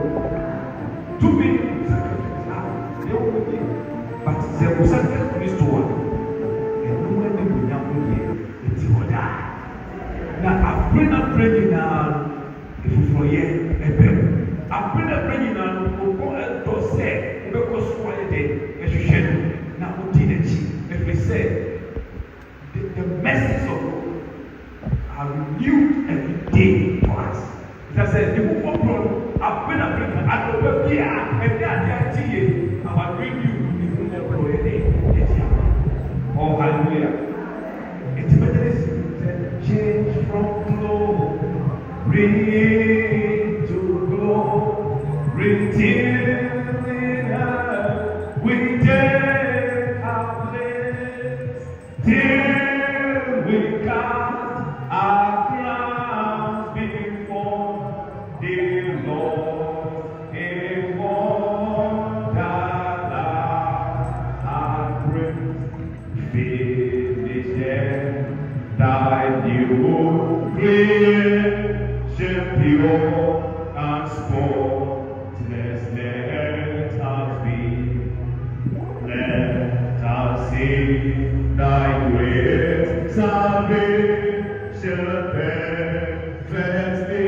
To be sacrifice, there will be, but there was sacrifice to one. And no one will be young it's your die. Now, I bring up bringing out if you forget a bit. I bring up bringing out who go and to say, because why they as you should. Now, who did it? If we say the message of God are renewed every day for us. That said, the book of God, I've been a bring at the web here, and they are there. I will bring you the book of God. Oh, hallelujah. It's better to change from glory to glory, redeeming us. We take our place till we cast our crowns before the Lord. In wonderland and praise, finished thy new creation pure and spotless. Let us be. Let us sing thy great salvation, perfectly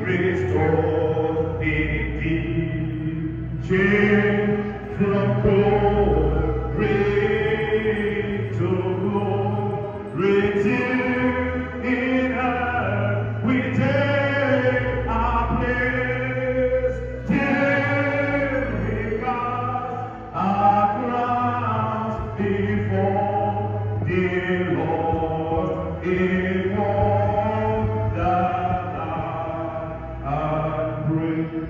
restored in thee. Change from glory to glory, till in earth we take our place, till we cast our crowns before the Lord in wonderland and praise.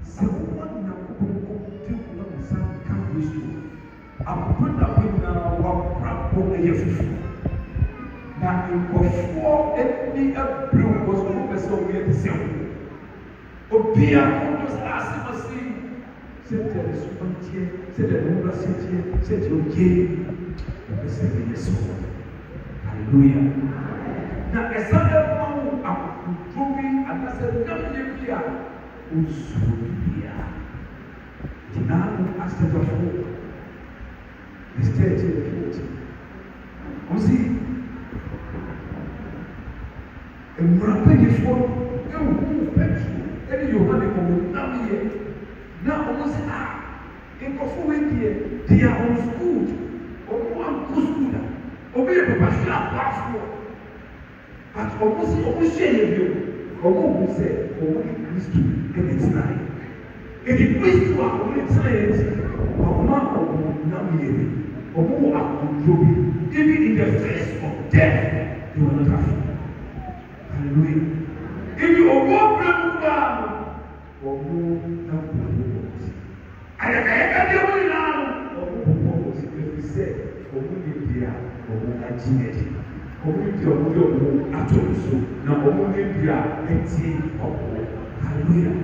Someone now take one some can restore. I'm put up in one rapport a year. Now, before any brew was over, so we had the same. Obia was asking us, said there is one tear, said the number said you gave. Hallelujah. Now, as I am proving, and I said, come here, Usubia. Now, ask the fool. The stage of the 40. See, and rapid for you, petrol, and you have it now here. Now, almost in Kofu here, they are on school, or one good school, or be a professional passport. But almost share you, or who say, or what it is to get it tonight. If it is to our only science, or not of now here, or who are controlling, even in the face of death, you will not have. Hallelujah. If you are more down, or more than I have every now, or more if we say, or who you are, or who are genetic, or who you are at all. So now, or who you are, hallelujah.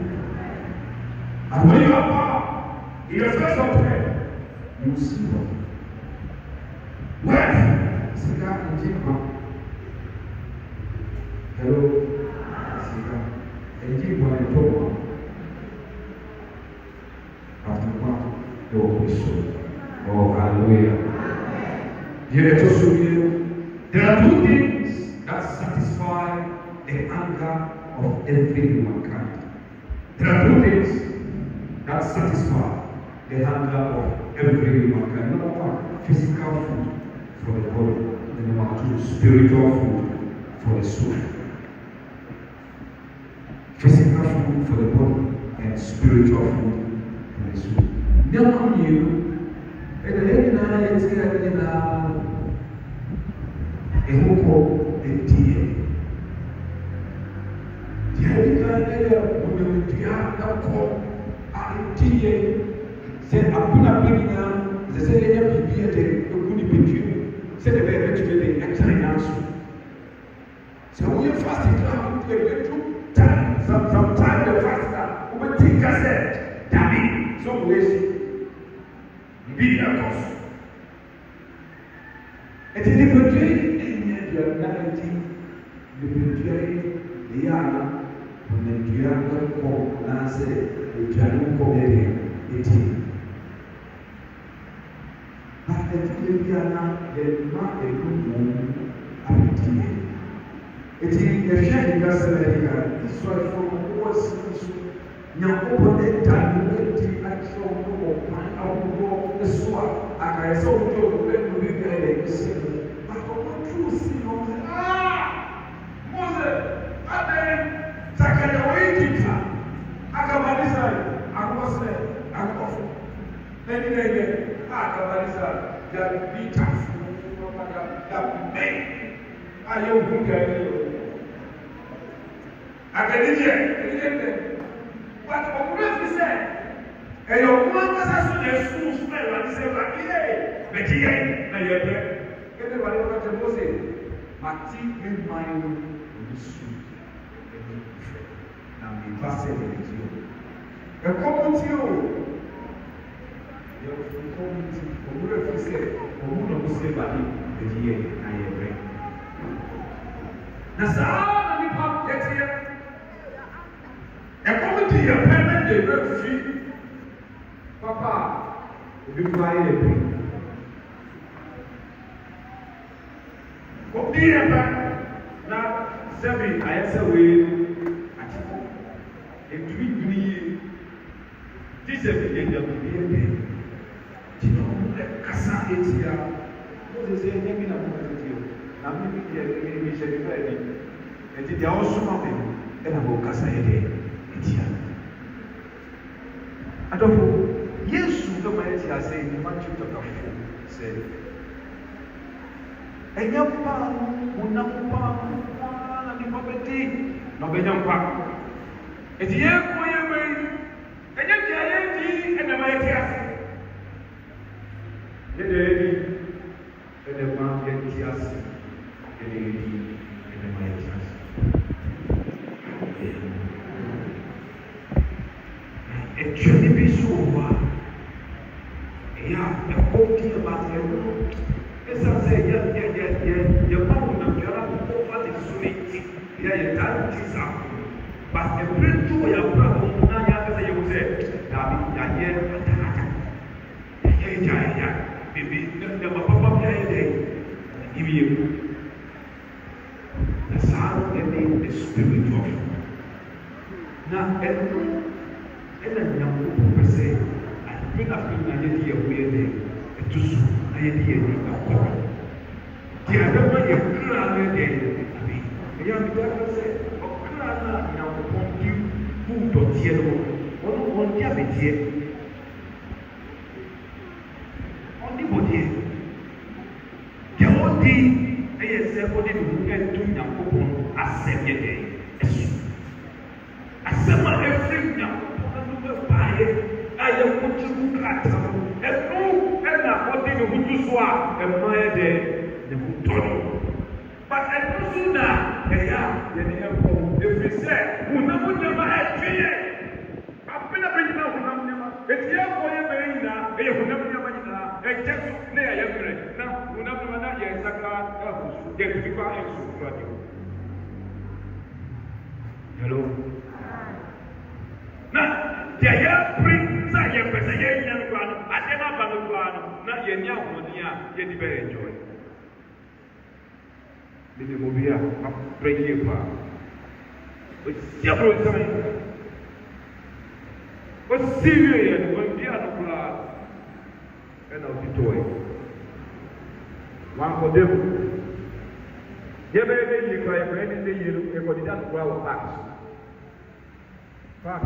And when you are power, in the face of prayer, you will see what. Where? Sika and Jimba. Hello, Sika. And Jimba and Toba. After one, they will be so. Oh, hallelujah. There are two things that satisfy the anger of every humankind. There are two things that satisfy the hunger of every humankind. Number one, physical food for the body. And number two, spiritual food for the soul. Physical food for the body and spiritual food for the soul. Now you, and the lady now is getting a hope of a deer. The idea when you have that call, said, I'm going to bring now, the said, the good between, said, the very much the excellent answer. So when you fast it out, you time, some time the faster, we will take us there, Daddy, some ways, be a cost. And in the country, the reality, the country, the young, and then dua nkɔ n'asɛ aduane nkɔ yɛde eti ɛdiyɛ bi ana yɛma ɛnu wɔn abediyɛ eti yɛhwɛ nika sɛ ɛdika israelfo wɔn si so nyankopɔ ɛda no ɛdi akyerɛ wɔn wɔ kwan ahodoɔ ɛso a akae sɛ wɔn de wɔn ɛnu bi bi ayɛ ɛsi mu akɔkɔ turu si na wɔn sɛ mose adan sakaya wɔ egypt akabalisa akɔsɛ akɔfo ɛni na yɛ akabalisa yabi bi tafo yabi bɛ ayɛ ohun kɛlɛ akadijɛ ɛdiyɛ bɛ wàtí ọkùnrin fi sẹ ẹyọ ọkùnrin ankasa so na esu so na ìwádìí sẹ ìwádìí yẹ bẹ̀tì yẹ na yẹ bẹ ẹni wàlẹ́ wọ́n ti mọ́ sẹ màtí ẹ̀man ẹ̀rọ onísù ẹ̀mí ìfẹ́ na mi bá sẹ ẹ̀mí tí o ẹ̀kọ́ mu tí o yẹ ẹ̀kọ́ mu tí ọkùnrin fi sẹ ọ̀hún na mo sẹ ìwádìí bẹ̀tì yẹ na yẹ bẹ na sáà na nípa yẹ ti yẹ. Ẹ̀kọ́ ti yẹ pẹ́ẹ́mẹ́ de bẹ fi papa ebi kura ayé ebi obi yẹ pẹ na sẹbi ayẹsẹ wee ati etumi dumi yie ti sẹbi yẹ dẹ obi yẹ bẹ ti na ọmọ ẹ kasa eti ya o de sẹ ẹnyẹ bi na mo ẹ ti o na mi bi yẹ mi hyẹ mi bẹẹ ni eti di awo soma mi ẹna mo kasa yẹ dẹ. Adolfo, Yesu no man ti ase in Matthew chapter 4 said, "Enyampa unampa na ni babeti no benyampa." Eti ye ko ye we, enyampa ye di ena ma ye ti ase. Ye de di ena ma ye ti ase. Ye de di ena ma ye ti ase. Ẹ̀twẹ̀ni bí so wà ẹ̀yà ẹ̀kọ́ di ẹ̀ma ti ẹ̀wọ́ ẹ̀sà sẹ̀ yẹ bá wọn nà fìyàrá kó fàtí so ní ti yẹ dá ti sá but ẹ̀pẹ̀rẹ̀ tó yà wúrà wọn náà yà kẹsẹ̀ yẹ wọ́n sẹ̀ dàbí yà yẹ àtàkàtà yẹ ẹ̀jà ẹ̀yà bèbí ẹ̀ ma pápá bí ayẹ dẹ̀ ìbí yẹ kú na sáà ẹni the spirit of na ẹnu. Ẹna nyampo pẹsẹ adupe na fi na yẹ di yẹ wo yẹ dẹ ẹtu so na yẹ di yẹ di akọ di adama yẹ kura na yẹ dẹ abi ẹyà mi dá sẹ ọkura na nyampo pọn di kú dọtiẹ no wọn di abẹtiẹ wọn di bọdiẹ yẹ wọn di ẹyẹ sẹ wọn di nuhu ẹtu nyampo pọn asẹm yẹ dẹ ẹsu asẹm a efiri nyampo. Ayé kutu kata ẹnu ẹna ọdí ni hudu so a ẹmọ yẹ dẹ ne ho tọrọ but ẹnu so na ẹyà yẹn ẹkọ efi sẹ hunamu nyama ẹtwi yẹ apina bẹ nyina hunamu nyama eti ẹkọ yẹ bẹ nyina ẹyẹ hunamu nyama nyina ẹkyẹ so ne yẹ mmerẹ na hunamu nyama na yẹ nsaka ẹkọ so yẹ tubi kọ ẹnso kura bi hello na deɛ yɛpere sɛ yɛpɛ sɛ yɛnya no koraa no adeɛ no aba no koraa no na yɛni ahoɔden a yɛde bɛyɛ enjoy mede mu bi a apere yie paa ɔsi aborɔsan ɔsi wieɛ no wɔndia no koraa ɛna ɔde tɔɔɛ wankɔda mu yɛbɛyɛ bɛ yie koraa yɛpɛ ne sɛ yie no yɛkɔdeda no koraa wɔ park so park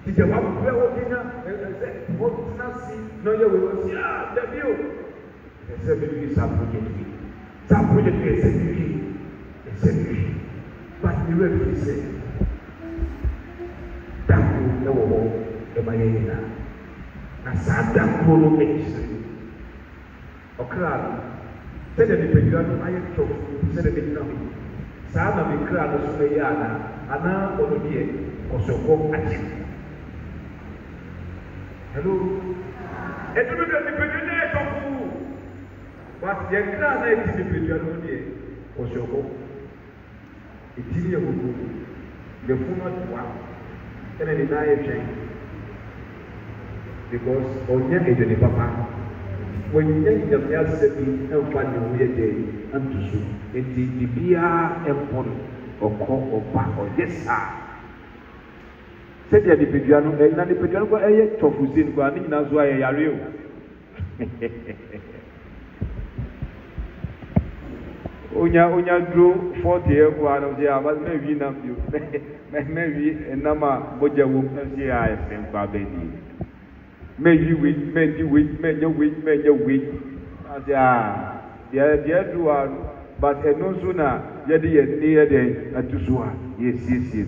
ìjẹ wa bẹ wọ bí ná ẹsẹ wọn tena si náà yẹ wọ sí à dẹbi o ẹsẹ mi bi sa project bi ẹsẹ mi bi but irú ẹbí fi sẹ dako ẹwọ hɔ ẹba yẹ yẹn na saa dako no ẹkyẹ ɔkra no sɛdeɛ nipadua no ayɛ tɔ sɛdeɛ bɛ gyina hɔ saa na mi kra no so bɛ yɛ ana ɔno deɛ ɔsɔkɔ akyɛ. Hello. Ẹdunu bẹ nipadua náà ẹtọ fún wa yẹn kra náà eti nipadua náà deɛ ɔsɔkɔ eti ni ɛwɔ The funeral wow. And then the diet change. Because on your age, papa, when you get the philosophy and find the way day and to so, it is the beer and pond or call or back or yes, sir. Said the Pigiano, and the Pigiano for a tofusin, but I think that's why I are real. Onya drew 40 years one of the hours, maybe not you. Maybe a number, but you will see I think baby. May you wait, may you wait, may you wait, may you wait. Yeah, do one, but no sooner, yet near day at Tusua, yes, yes.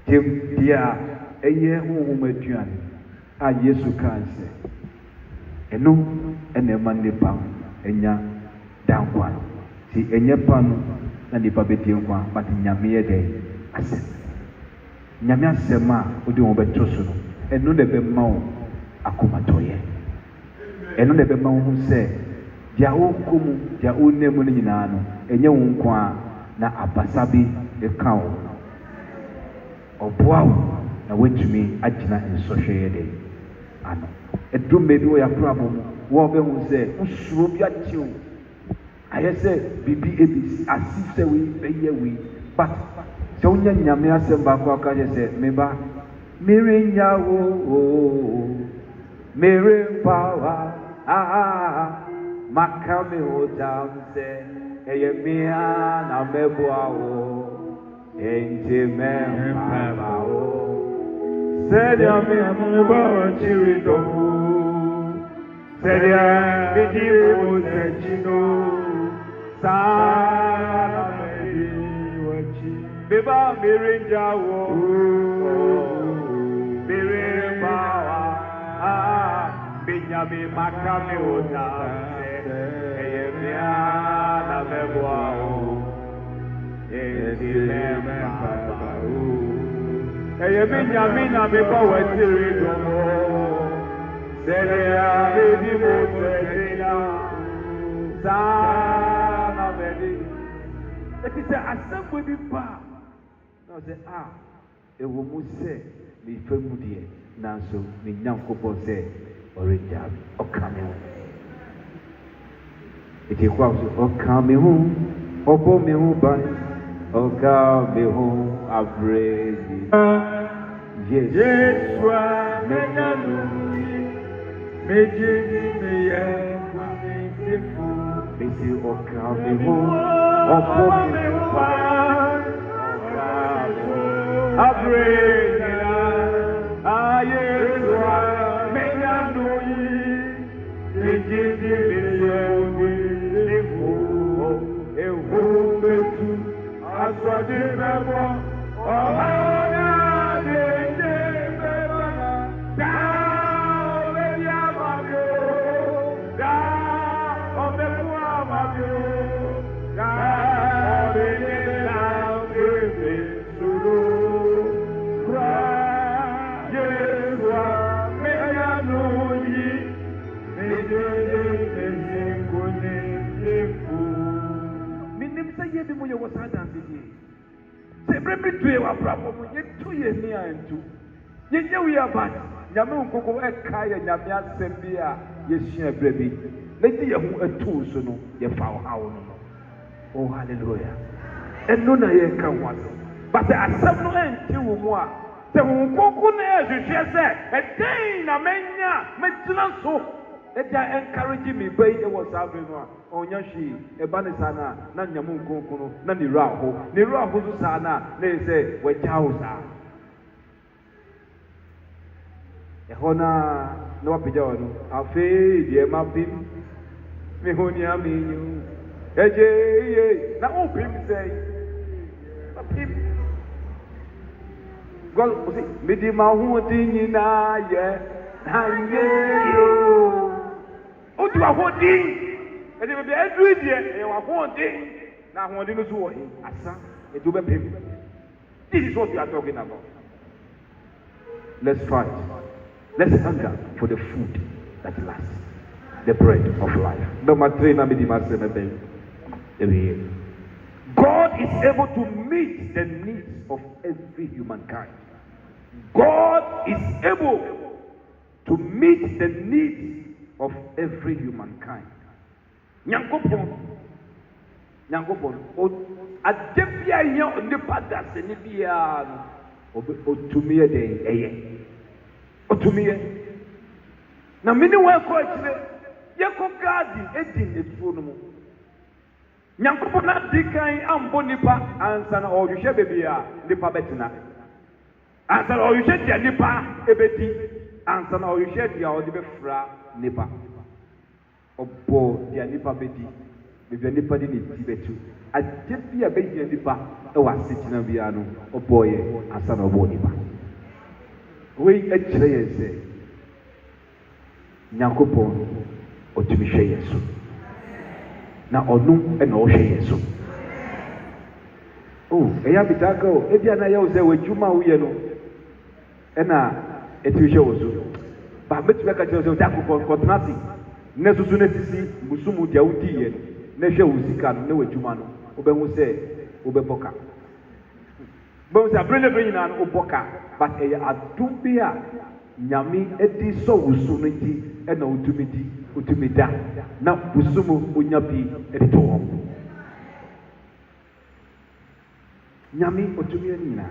Jim, dear, a year whom met you, ah, yes, you can say. And no, and a Monday pound, and ya down one. See, and your pan, and the Babetian one, but in Yamia day, I said, Yamia Sema, who do over Tosuno, and no, the Bemau, Akumatoye. And no, the Bemau who said, Jao Kumu, Jao Nemuninano, and Yankwa, na Abasabi, the cow. Or wow, now wait to me, Ajina in social day. I know. A drum may be a problem. Woman will say, Usrubia tune. I said, BB, as if we pay we, but Sonia Yamia Sembaka said, Meba, Mirin Yawo, Mirin Power, Macame Hotam say, Eyemia, Nameboao. Amen. Said Yami about Chirido. Said Yami said Chino. Sana Beba Mirinjawo. Mirimbawa. Binyami Makame Ota. Eyemia Nameboao. Yamina before we see it more. Seria, baby, Sana, baby. Let me say, I said, we be back. Now say, a woman say, me family, now so, me young couple say, already have, or coming. It is what or coming home, or bomb me home by. Oh God, be home, I praise you. Yes, yes, Yamu Koko Ekaya Yamia Sembia, yes, baby. Let me have a tool so no, you found how. Oh, hallelujah. And none of you can want. But there are some no end to more. The Wukuna, you shall say, a day, Namenia, Metlanso. Let you encourage me, but it was Avino, or Yashi, a Banisana, Nanyamu Kuno, Nani Raho, Nirahu Sana, they say, where Chausa. Hona no pigeon, a fade, ye mapping, me honia mean you. Eje, now open say, God, Midima who ding in a year, you. Oh, you are holding, and it will be every year, you are holding. Now, what do you do? Asa, it will be him. This is what we are talking about. Let's fight. Let's hunger for the food that lasts, the bread of life. Number 3, God is able to meet the needs of every humankind. God is able to meet the needs of every humankind. Nyankopon adebia nya onipa dase ne bia no otumie den eye otumie na mini wa ko akire yeko gadi edin etuo no mu Nyankopon na dikan ambo nipa ansa na ohwehwe bebia nipa betina ansa na ohwehwe dia nipa ebedi ansa na ohwehwe dia odi befra nipa obo dia nipa bedi bebia nipa di ne ti betu adebia be dia nipa e wa setina bia no obo ye ansa na obo nipa we akire yense Nyankopon otumi hwe yesu na onu e na o hwe yesu eya bitaka ebia na ya oze wajuma uye no e na eti hwe woso ba metu ka je oze akoko kontrati na susu na sisi musumu dia udi ye na hwe wuzika no na wajuma no obehu se obeboka bo se abrele be nyina no oboka but eya adubia nyame edi so wusu no ti e na utumi da na busumu onya bi edito ho nyame otumi anina.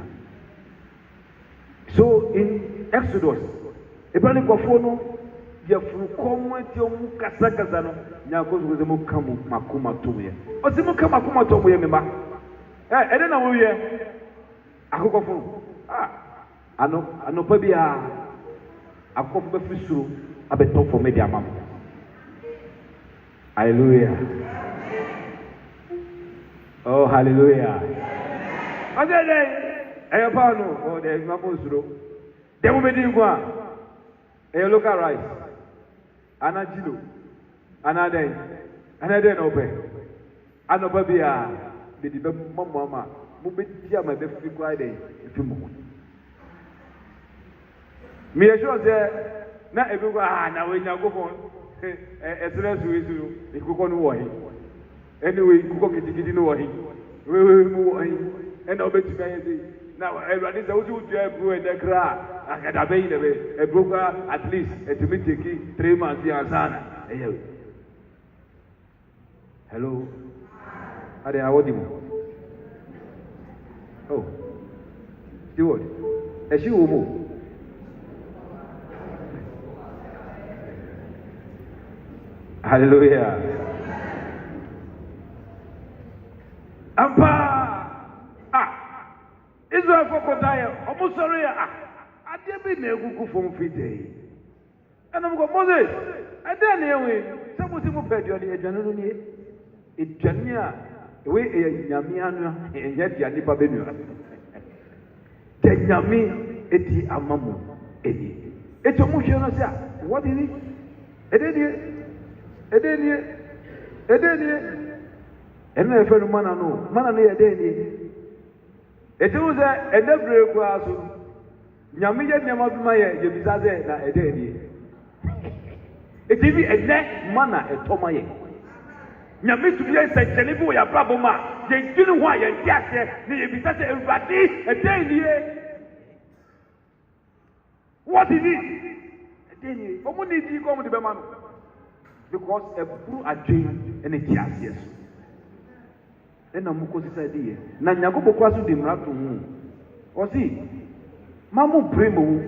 So in Exodus ebani kofo no ya furu komo eti omu kasakaza no nyakozo goze mu kamu makuma tomuye osimu kama makuma tomuye memba ede na wo ye akokofo ano pa bia akokofo be fisuru abeto for media mam. Hallelujah. Oh, hallelujah. Ayo pano, oh, there is no more. There will be one. Ayo local rice. Anajilo. Another open. Anobabia. The mama. Mubetia my best Friday. Me assure there. Not everyone. Now we now go on. As soon as we do, we cook on war. Anyway, cook it in war. We move and obey to me. Now, everybody says, "What you do in the crowd? I can obey the broker at least to me taking 3 months here. Hello, are they audible? Oh, Steward, as you move. Hallelujah. Ampa. Israel for Kodaya. Almost sorry. I did be never from Fide. And I'm going Moses. And then anyway, some of them paid you the general. It Jania. The way a Yamiana and yet Yanipa Benu. The Yami eti Amamu. It's a motion. What is it? Edeni ena efe no mana no edeni eti wo ze edebre ku aso nyame ye nyama bima ye bisaze na edeni eti bi ene mana etoma ye nyame tu ye se chele bi wo ya brabo ma ye dinu ho ye ndi ase ni ye bisaze erubadi edeni what is it edeni omo ni di ko mo de be ma no because a true adwin and a tias yes. And a mucosis idea. Nanyago kwasu de mrato hu. O si mamu primo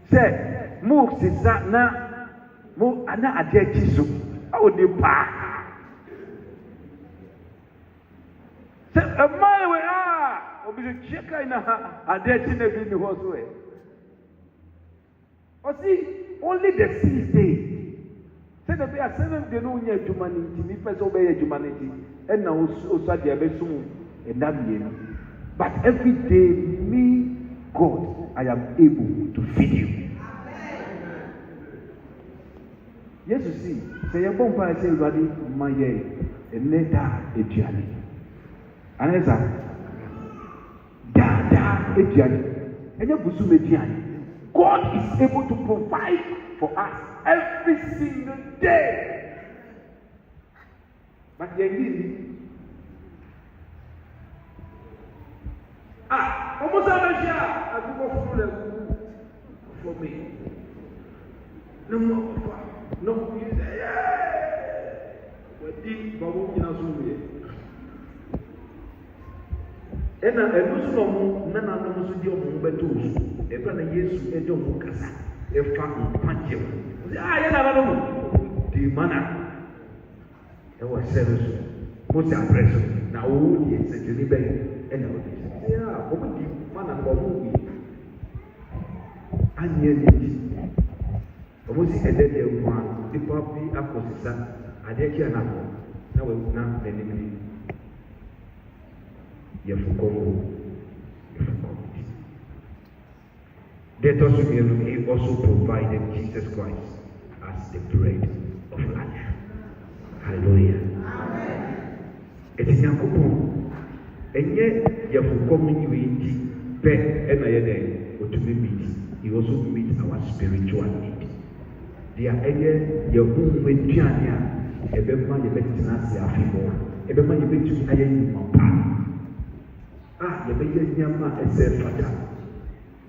say mu sisa na mu ana ade achisu. Awo de pa. Say a mile we obi cheka ina ade achi na bi ni ho so e. O si only the 6 days. Say the be a 7 day no nya humanity ni first obey humanity and now also dey be sum and that year. But every day me God I am able to feed you. Yes you see say your bomba say everybody my year and neta ejiani. Anesa da ejiani. Enye busu mediani. God is able to provide for us every single day. But Almost all the year, I go for me. No more. No, you say, yeah. What did Babu Kinasu? And I Muslim, none of them was your Betus, a brother Yesu, a Domukasa, a family punch him. I don't know. The manner. There was service. Most impressive. Now, who is a deliberate and all this? Yeah, what would you man and movie? And yet, I was in a day one, the puppy, a cosissa, I did hear another. Now, we will not let him be. You forgot. Let us also provided Jesus Christ as the bread of life. Hallelujah. It is a coupon. And yet, you have community, pet, and I then to be meet. You also meet our spiritual need. They are again your home with Piania, a bema, you bet Nasia Fimo, a bema, you bet to Ayan Mapa. You bet Yama and Sir Fata,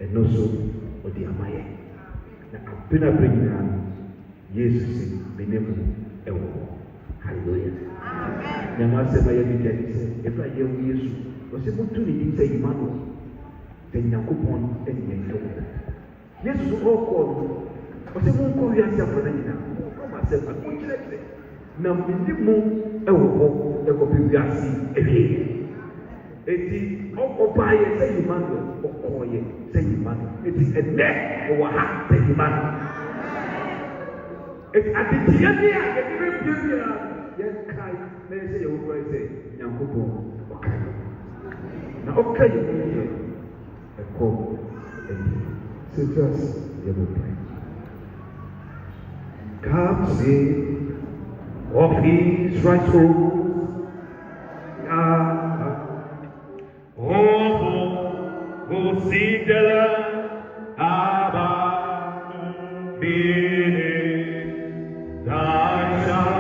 and also what the Amaya. Now, I've been a bringing Jesus in Benevo. Hallelujah. Amen. Said, if I hear Jesus, was able to read Emmanuel, then Yakupon and Yankton. Yes, all called. Was able to call yourself for them now. Come myself, unfortunately. Now, minimum, a copy of Yassi, a it all buy it, say Emmanuel, or call it, say Emmanuel. It is a neck or a hat, say Emmanuel. It's at the end, yes, kind, may say, you will say, Yankubo, okay. Now, okay, you will hear a call and so just you will pray. God say, of his right soul, who see the land, Abba, beneath thy shadow.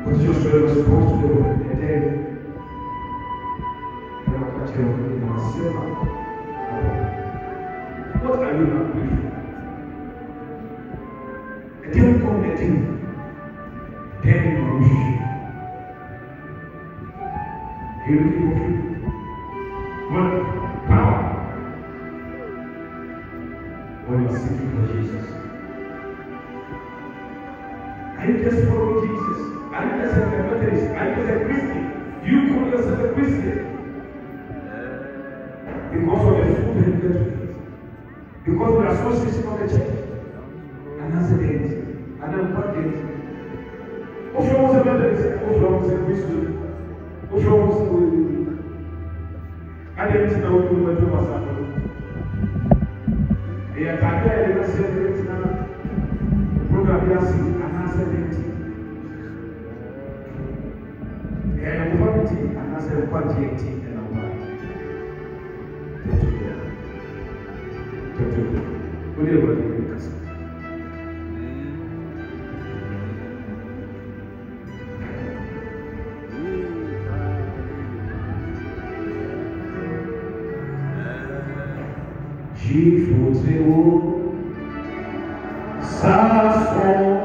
What is your spirit supposed to do in a day? What are you not grateful for? A day come a day. Then you will be. You will be. What power? When you are seeking for Jesus. Are you just following Jesus? Are you just a Methodist? Are you just a Christian? You call yourself a Christian? because of the food and get because we are so sick of the church. And that's the date. And then what date? Who from the members? Who from the Christian? Who from the I didn't know who were doing something. I can't tell you celebrate now. The program we are seeing and answer it. And quality and answer quantity and our whatever you can say. Jifuteu Safo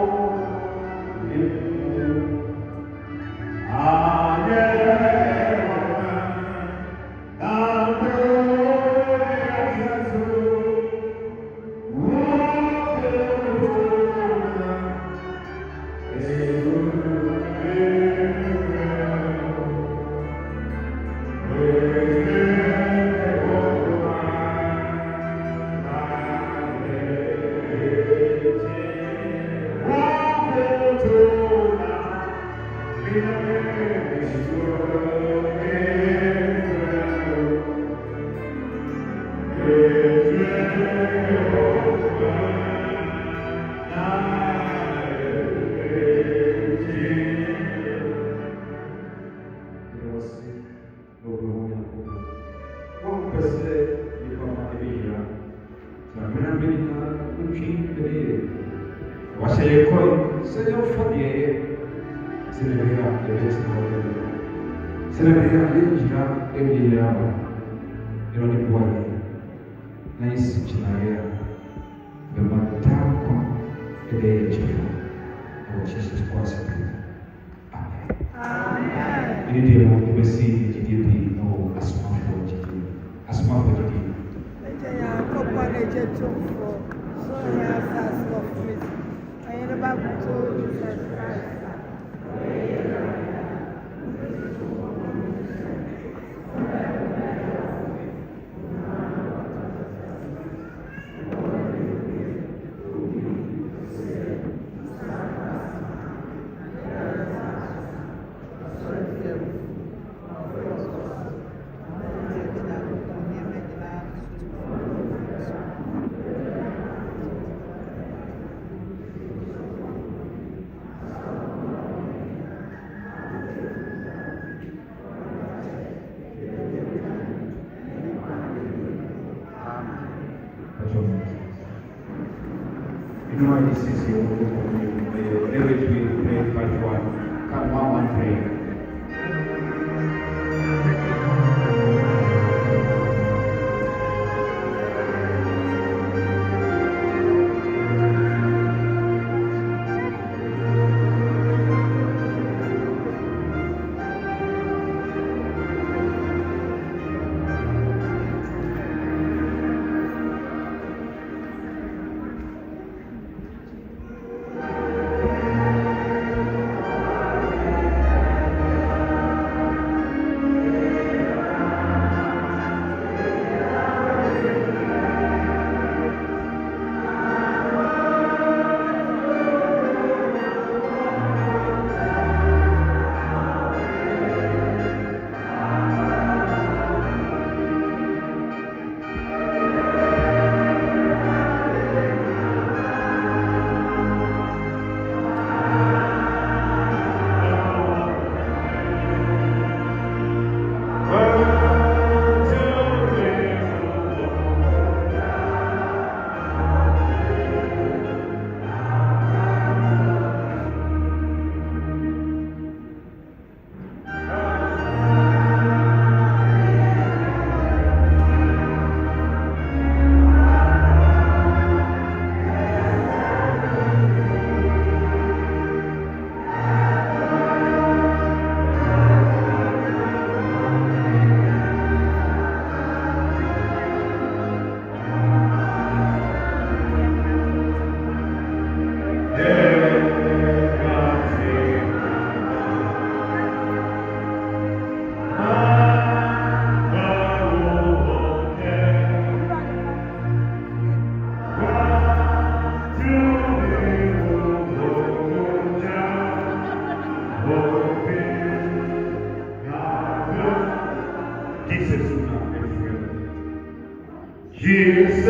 Jesus,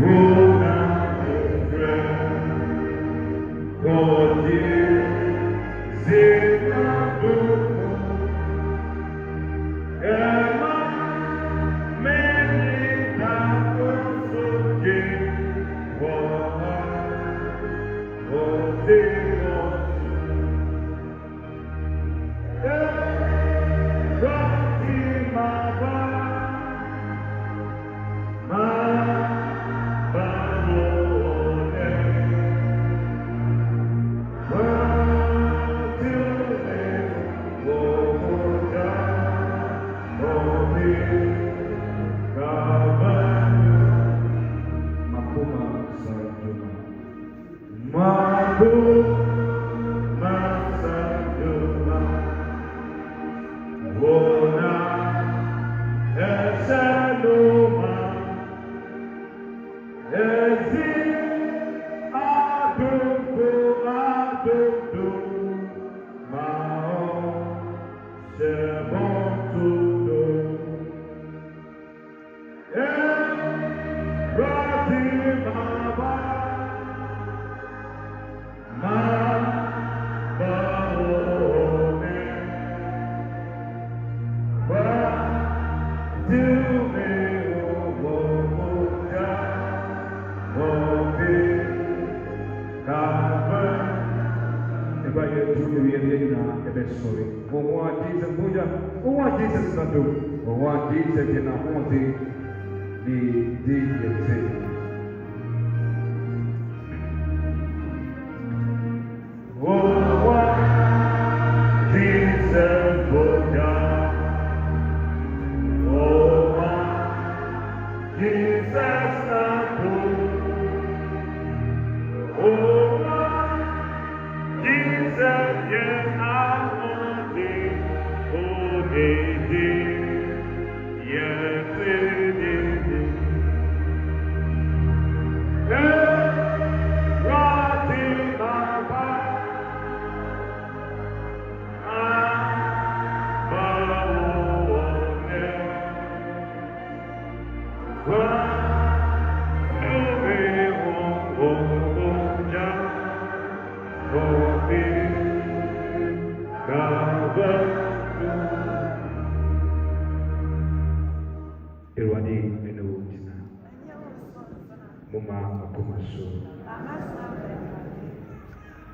will not regret. God is in our book. Emma, many that also gave what they want. God in my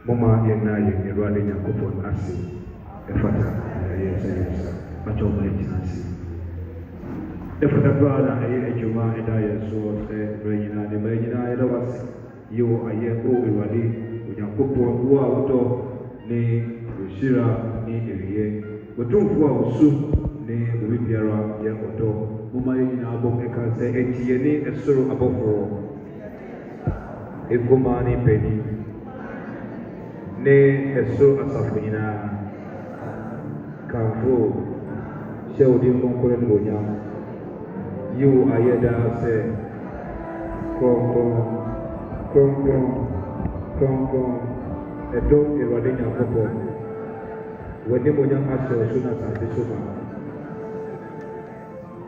Mama yena yeni rwale nyakupon asi efata yesa macho mletinasi efata brada aye ejuma eda yeso se renyina de renyina eda was yo aye o iwale nyakupon wo auto ni ushira ni eriye wotumfu a usu ni obibiara ye odo mama yena abom eka se etiye ni esoro aboforo ekomani peni ne eso asafo nyinaa kanfo hyɛ wo din nkɔnkɔrɔ no bonyam yi wo ayɛ daa sɛ kronkron ɛdɔm Awurade Nyankopɔn w'animonyam ahyɛ wo so na asase so ma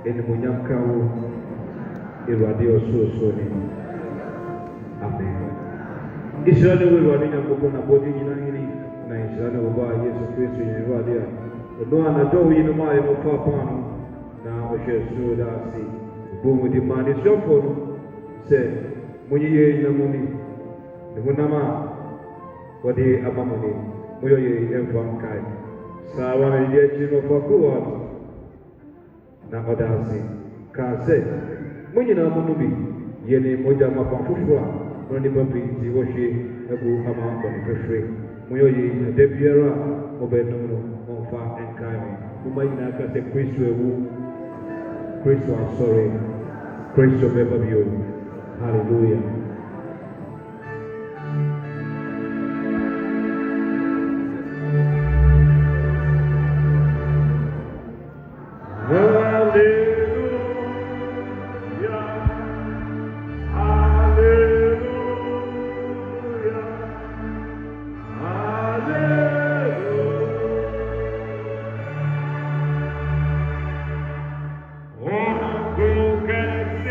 animonyam ka wo Awurade ɔsorosoro ne amen. Israel ne Awurade Nyankopɔn na bɔde nyinaa hene na Israel ne wɔba Yesu Kristo yɛn Awurade a ɔno a n'adɔ wo yinom a yɛmɔfa apaa no na ɔhwɛ soro da ase ɔbɔ mu de maa ne suafoɔ no sɛ monye yɛ nyina mu ni ne honam a wɔde ama mo ne moyɛ yɛ ɛmfa nkae saa wa na yɛde akyi no ɔfa kowa na ɔda ase kaa sɛ mo nyinaa mo no bi yɛne mogya mapa foforɔ a no nipa pinti wɔhwe agu ama bɔne fɛfrɛ moyɛ yɛ ɛda biara a wɔbɛnom no ɔmfa nkae me moma nyinaa ka sɛ Kristo awu Kristo asɔre Kristo bɛba bio hallelujah. Go get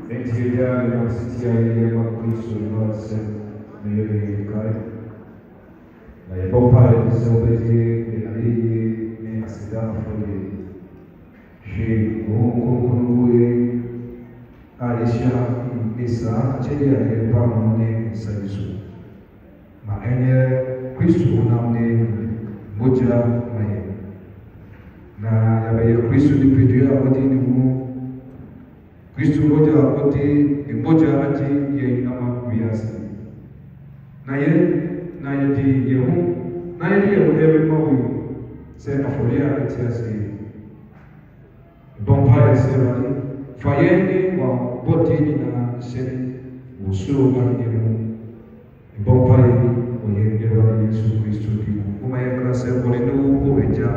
Nigeria University ya Kristo University na yeye kai na yebo pale sobeje ni asida fule shi kunguye alisha isa cheli ya bamu ne saisu ma enye Kristo unamne moja mai na yabaye Kristo ni pedia wadini mu Kristo moja wote ni moja ati ye ama kuyasi na ye di yehu na ye ewe mawi se aforia atiasi bompare se rani fayeni wa boti na sheni usuo wa yehu bompare wa Yesu Kristo di kuma ye klase wole no ko beja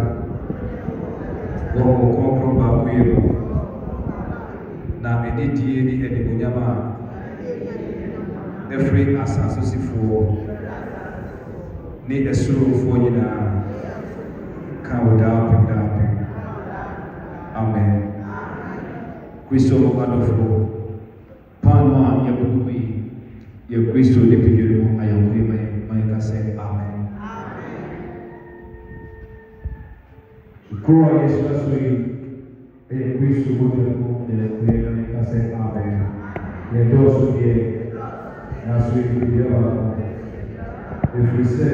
wo ko ba kuyebu na edidie ni edibunyama every asase for ni esuru for nyina kawda pinda amen Kristo wonderful panwa ya bugui ya Kristo ni pinyo ayawuri mai kase amen kwa Yesu asui Kristo wote kuelekea nikase amen. Yendoso ye na sisi ndio efrise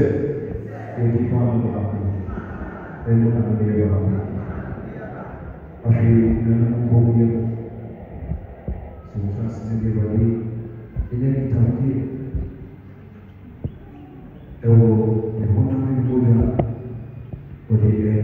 ekipano hapo. Ndio ndio hapo. Afi ndio kuongea. Sasa ndio wali ile kitamki. Ndio mbona mmoja kwa ile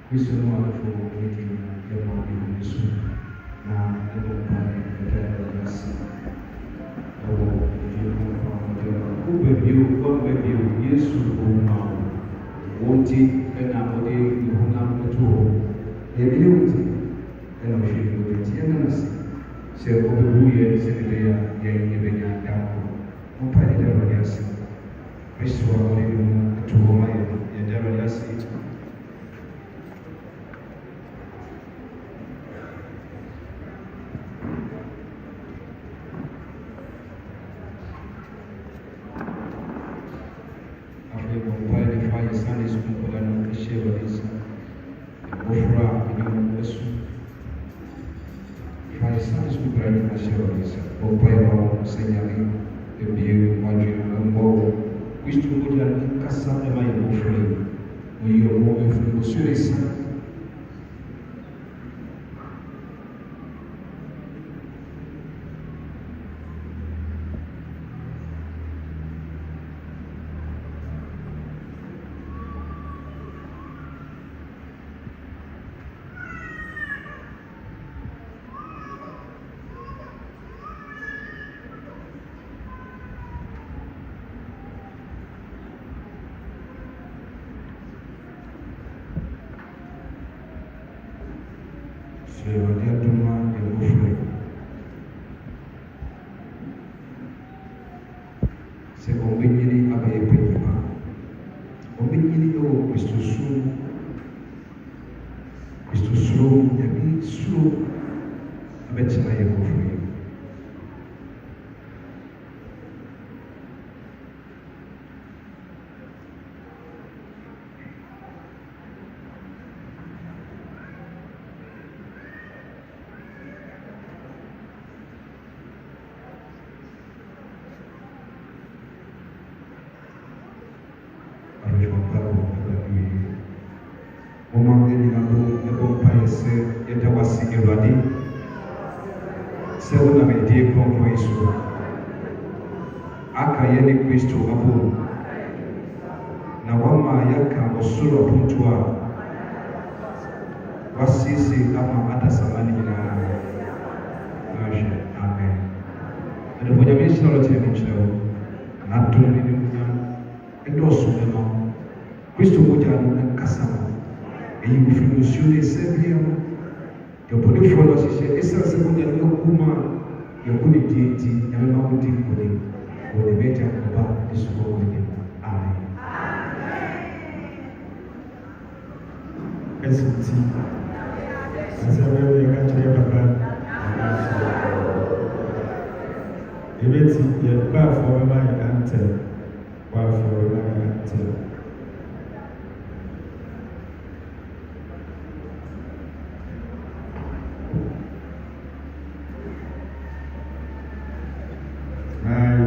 Kristo no alifo kiti na yemo Yesu na yemo pale katika nafsi au ndio kwa kubebio Yesu uma wote na ode yuhuna mtu yebiuti na mshindo tiana nasi se obebuye sebeya ya yebenya dapo mpale dero yasi Kristo alimu tuoma ya dero yasi Kristo hapo na wama yaka osura puntua wasisi ama hata samani na amen. Ndio moja mimi na lote mcheo na tuni ni mja ndio sema Kristo moja na kasama e mfunusione sebia yo pode folo sisi esa segunda ndio kuma ya kuni titi ya mama mti kuni Ulimeta kuba isuko wengine. Amen. Esuti. Sasa wewe kati ya baba. Ebeti ya kwa for my ante. Kwa for my ante.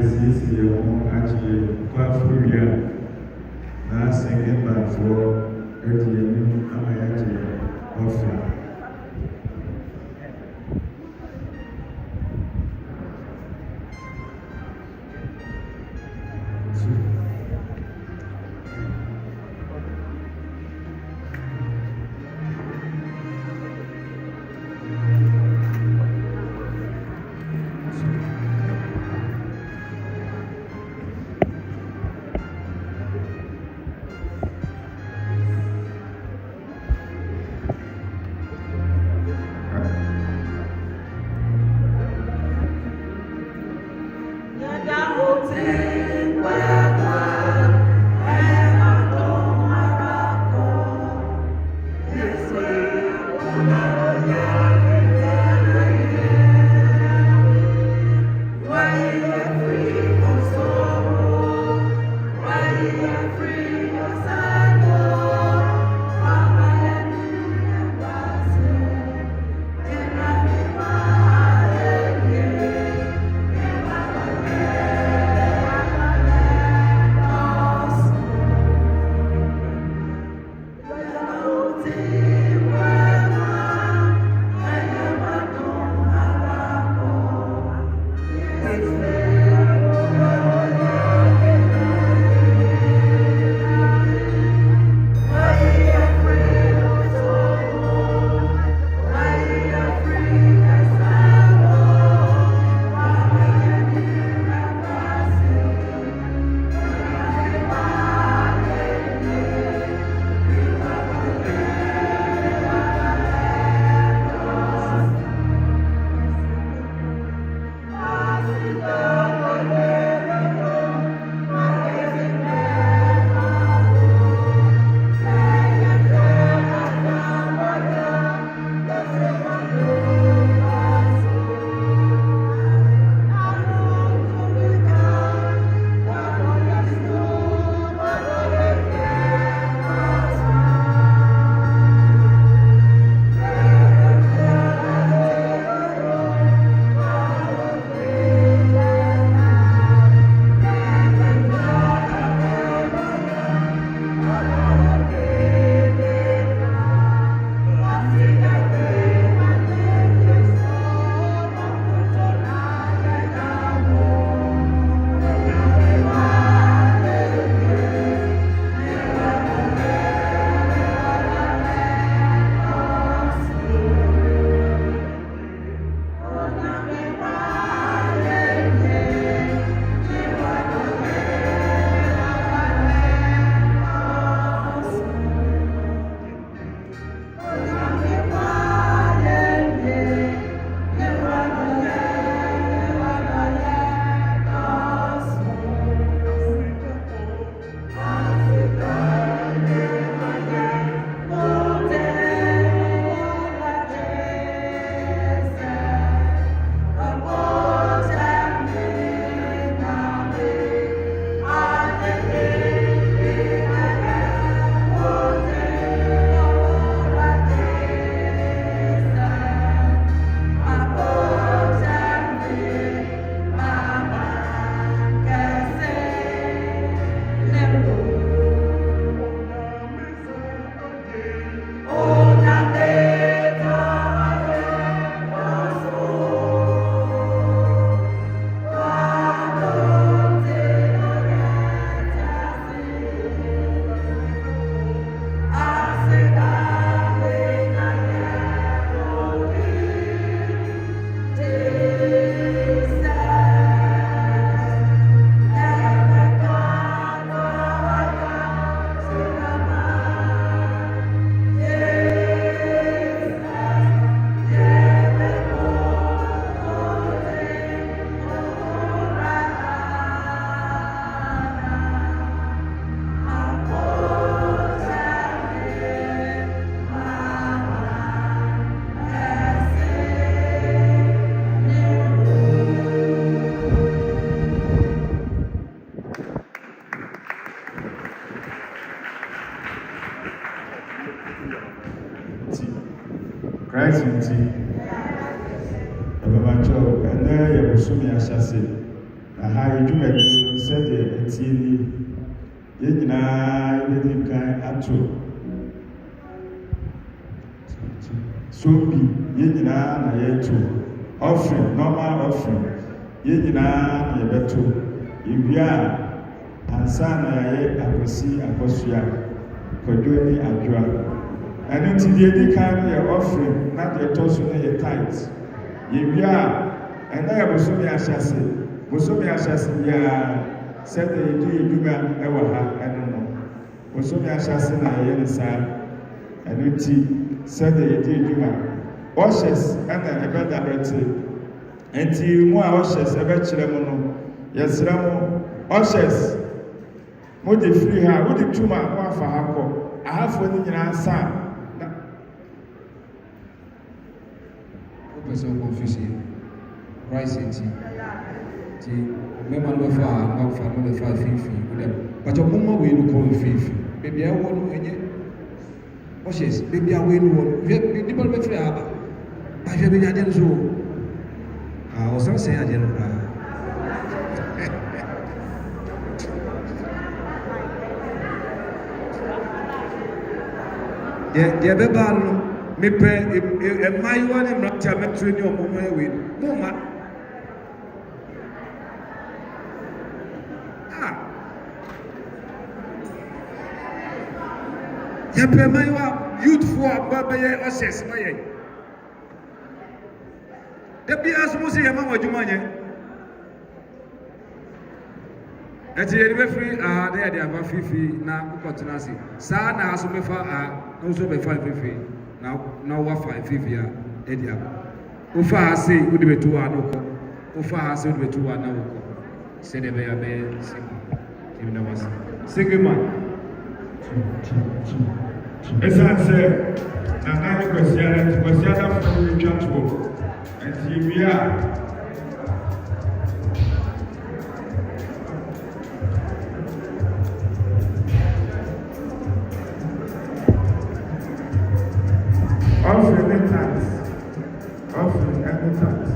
Sisi ya Mungu achiye kwa furia na senge bafo etiye ni ama yaje ofra akyi ɛbɛbatɔ ɛnɛ yɛ bosomi ahyase na ha edwumadi sɛdeɛ etie ni yɛn nyinaa yɛbɛdi kan ato sombi yɛn nyinaa na yɛto offering normal offering yɛn nyinaa na yɛbɛto ewia ansa na yɛayɛ akwasi akɔsua kɔdwo ne adwoa ɛno nti deɛ di kan no yɛ offering na deɛ ɛtɔ so no yɛ tithe yɛwia ɛnɛ yɛ bosomi ahyase biara sɛdeɛ yɛdi edwuma ɛwɔ ha ɛno no bosomi ahyase na yɛyɛ ne saa ɛno nti sɛdeɛ yɛdi edwuma ɔhyɛs ɛna ɛbɛdabrɛte nti mu a ɔhyɛs ɛbɛkyerɛ mu no yɛsrɛ mo ɔhyɛs mo de firi ha wode tum a mo afa ha kɔ ahafoɔ no nyinaa sa na wopɛ sɛ wokɔmfisi rice nti mɛma no bɛfa a na wofa no bɛfa afiifi wodam patɔ moma wei no kɔ mfiifi baabi a ɛwɔ no ɛnyɛ ɔhyɛs baabi a wei no wɔ no nnipa no bɛfiri aba bahwɛ bɛnya adeɛ no so ɔsan sɛn adeɛ no koraa deɛ bɛbaa no mepɛ mmaayewa ne mmerante a mɛturo ne ɔmo no awei no moma yɛpɛ mmaayewa youthfoɔ a bɛyɛ ɔhyɛs ma yɛn da biara so mo sɛ yɛma mo adwuma nyɛ ɛti yɛde bɛfiri aha na yɛde aba fifi na wokɔtena ase saa na aso bɛfa aha na wo so bɛfa fifi na woafa fifi a ɛde aba wofa ha sei wode bɛtu hɔ a na wokɔ wofa ha sei wode bɛtu hɔ a na wokɔ sɛdeɛ bɛyɛ bɛyɛ single timi na wase single man ɛsiane sɛ nana ne kwasiada foɔ no twa toɔ nti ewia offering the tithes. Offering every tithe.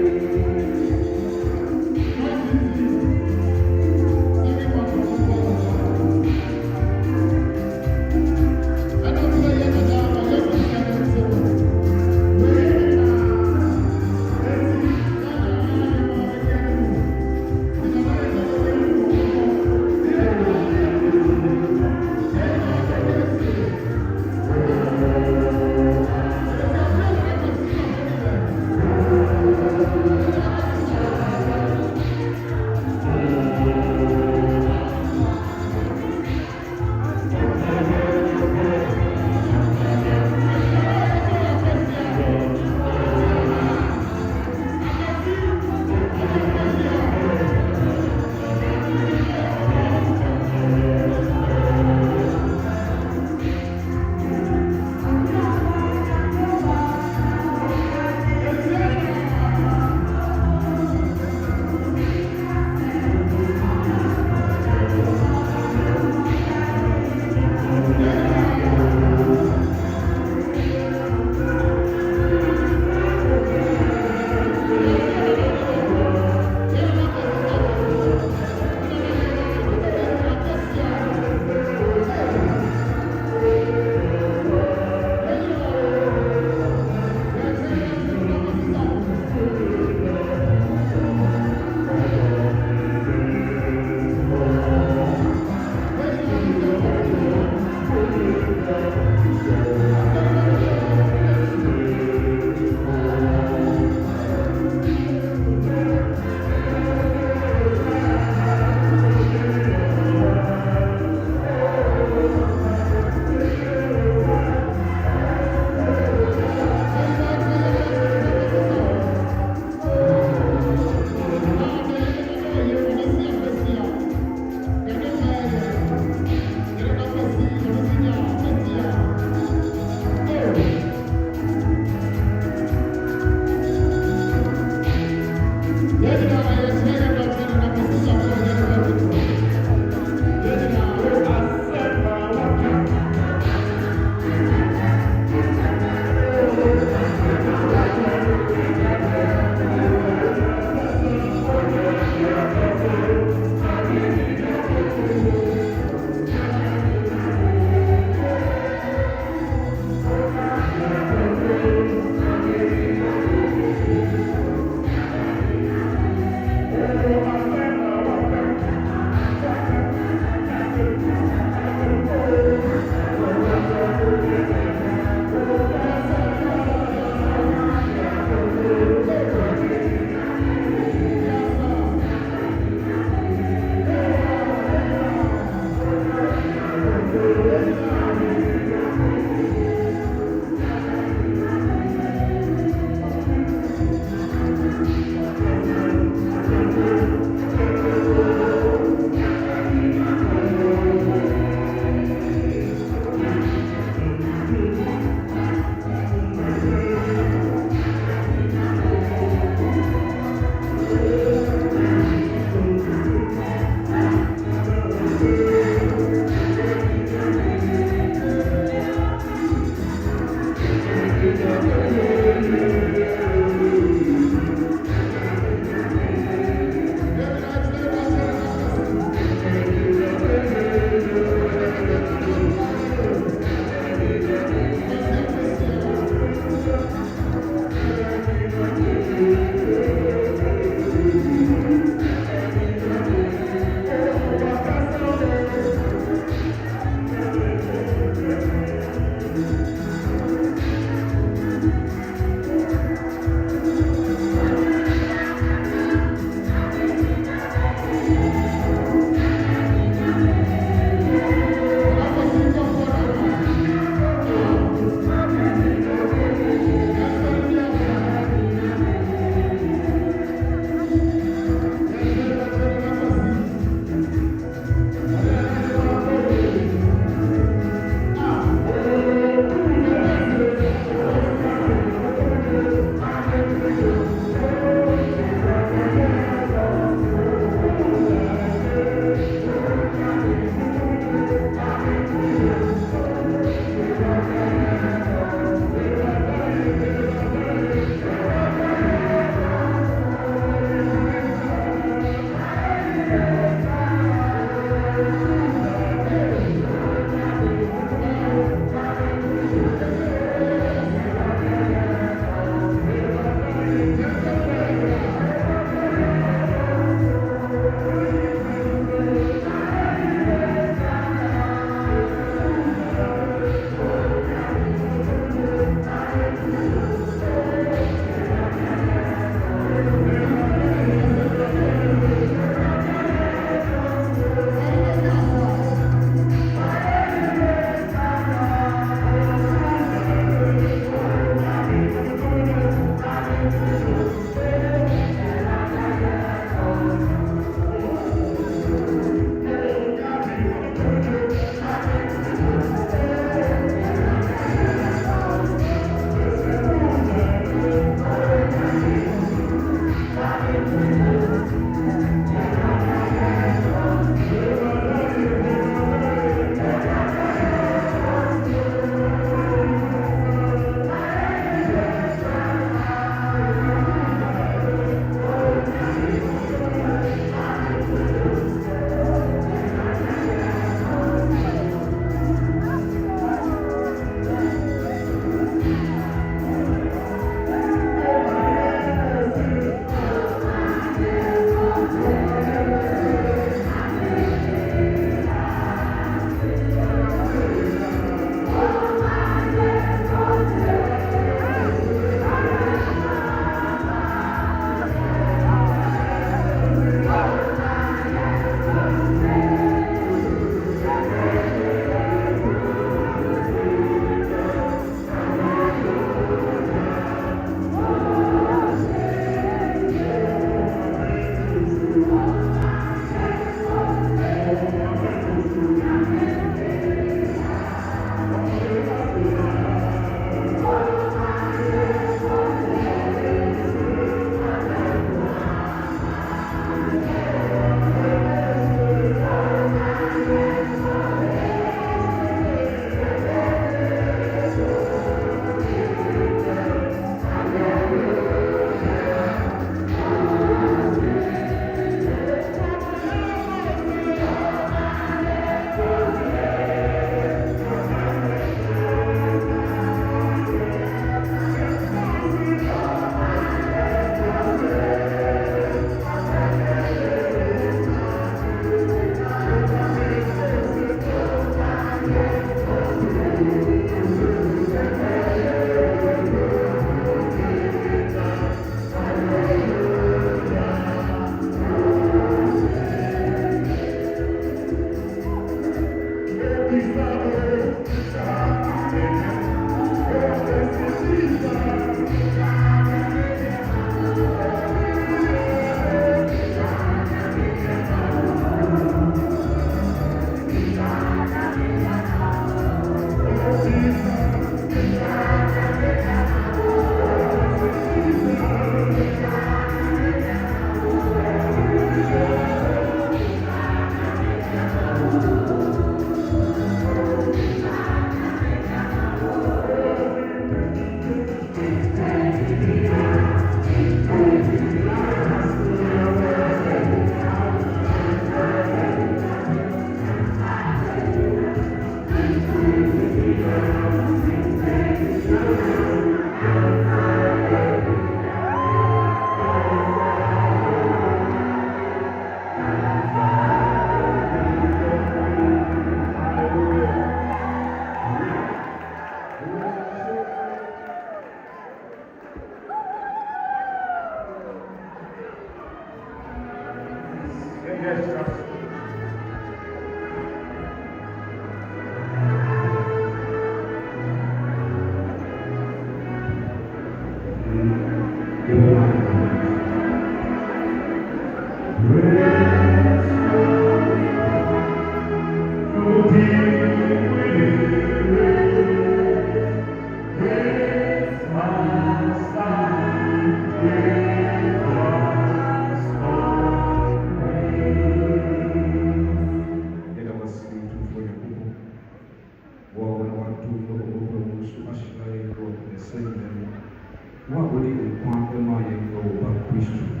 What would it want the money go about Christian?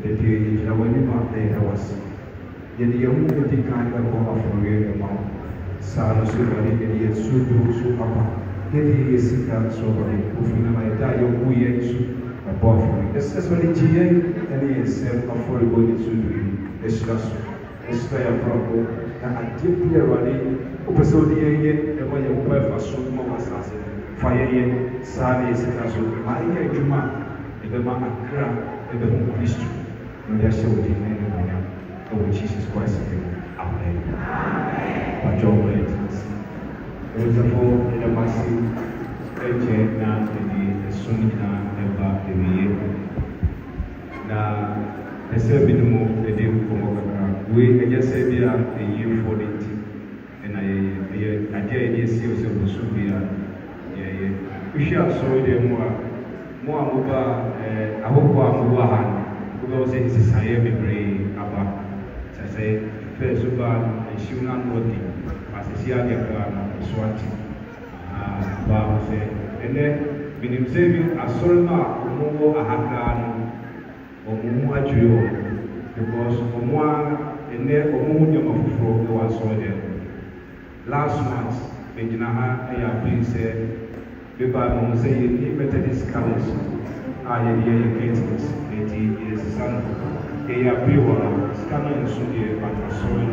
The day is when you want there was. Yet the young lady kind of go off from the mouth. Salo so many idiots so do so up. Get he is down so many who feel my die of we above me. Especially GA and he is self affordable to do it's just it's fair problem. And I did be running episode here and when you wear for so much as fire Sally is also my Juma in the man Accra in the home Christian. No, that's so the name of Jesus Christ. Amen. But John Waiters. There was a hole in a massive engine now in the Sunina ever the year. Now, I said, the day from we just said, we are a year for it. And I did see yourself to be we shall show them more over. I hope we will say this is higher brain about. I say, first of all, and she will not know it as a Sia Swati. Bob said, and then when you say, I saw not more a hakan or more because from one and then or more of the one saw them. Last month, Benjinaha, I have been said. The Bible says you need Methodist college. I am here in 8 years. Son, they are pure. Scanner and Sunday, but for soil,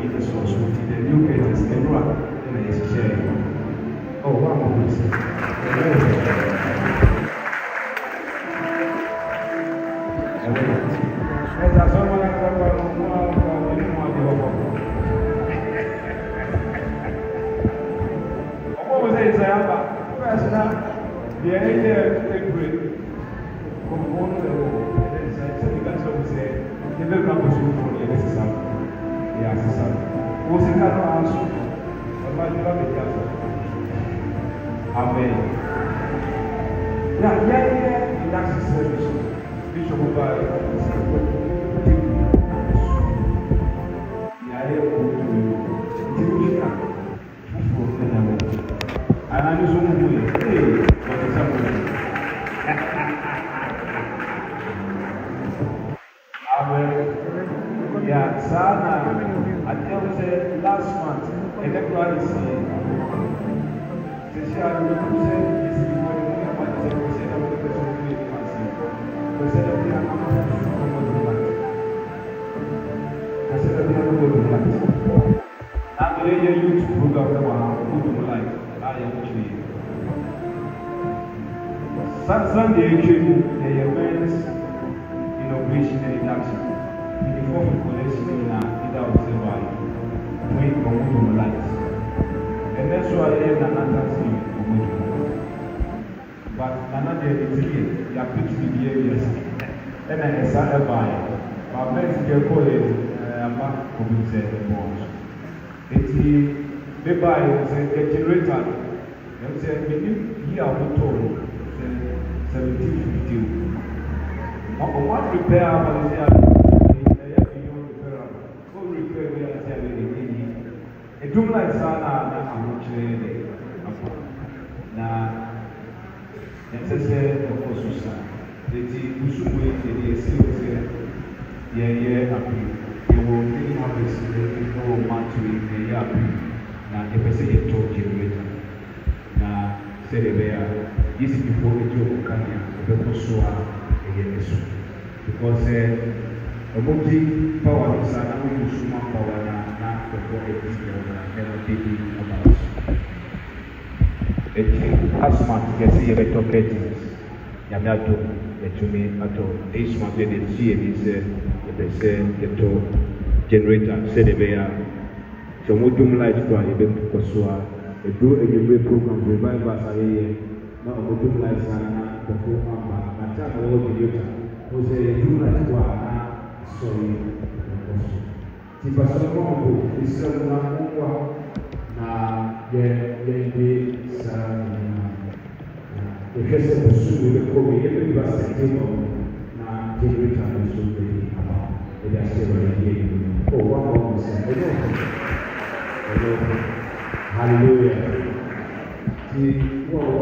the source of the new cases can run in a share. Oh, one more. The idea of a great component and then because of say, the very for the exercise. The exercise. Was it not answer? About the Amen. Yeah, in access service, Bishop by and I just want to do it. Yeah, Sana, I tell you last month, and the crowd is saying, the share of the person is before the money, but the person of the person who is massive. The set of the amount of the set of the amount of and the youth program, good life. I am actually. Sunday, the men's inauguration and induction. Before we collection in either of the body, we come to light. And that's why I am another thing. But another is here, you have to be behaviors. And I said, by my best girl college, I'm not going to say the bonds. It's the Bible says the generator. They said, when you hear what told, 1750. What repair was there? Jumla sana na amuchele na nsese okosusa eti usumwe edi esiose ye api ewo ni harvest no matri ye api na epese yeto generator na serebea yisi before ejo okanya obekosoa ye yesu because omuti power sana usuma power na before it is as much as you get to get Yamato, to me at all. This month, they see it is the generator, said the bear. So, what do you like to even to pursue? A do a new program, revive us a year. Not a good life, Sana, the full number, but I will be you. Who say, you like to sorry. Tipasomo isema kwa na ye sana ekese kusudi ko ye be basitimo na generator kusudi aba ya sema ye oh wao msema hallelujah ti wao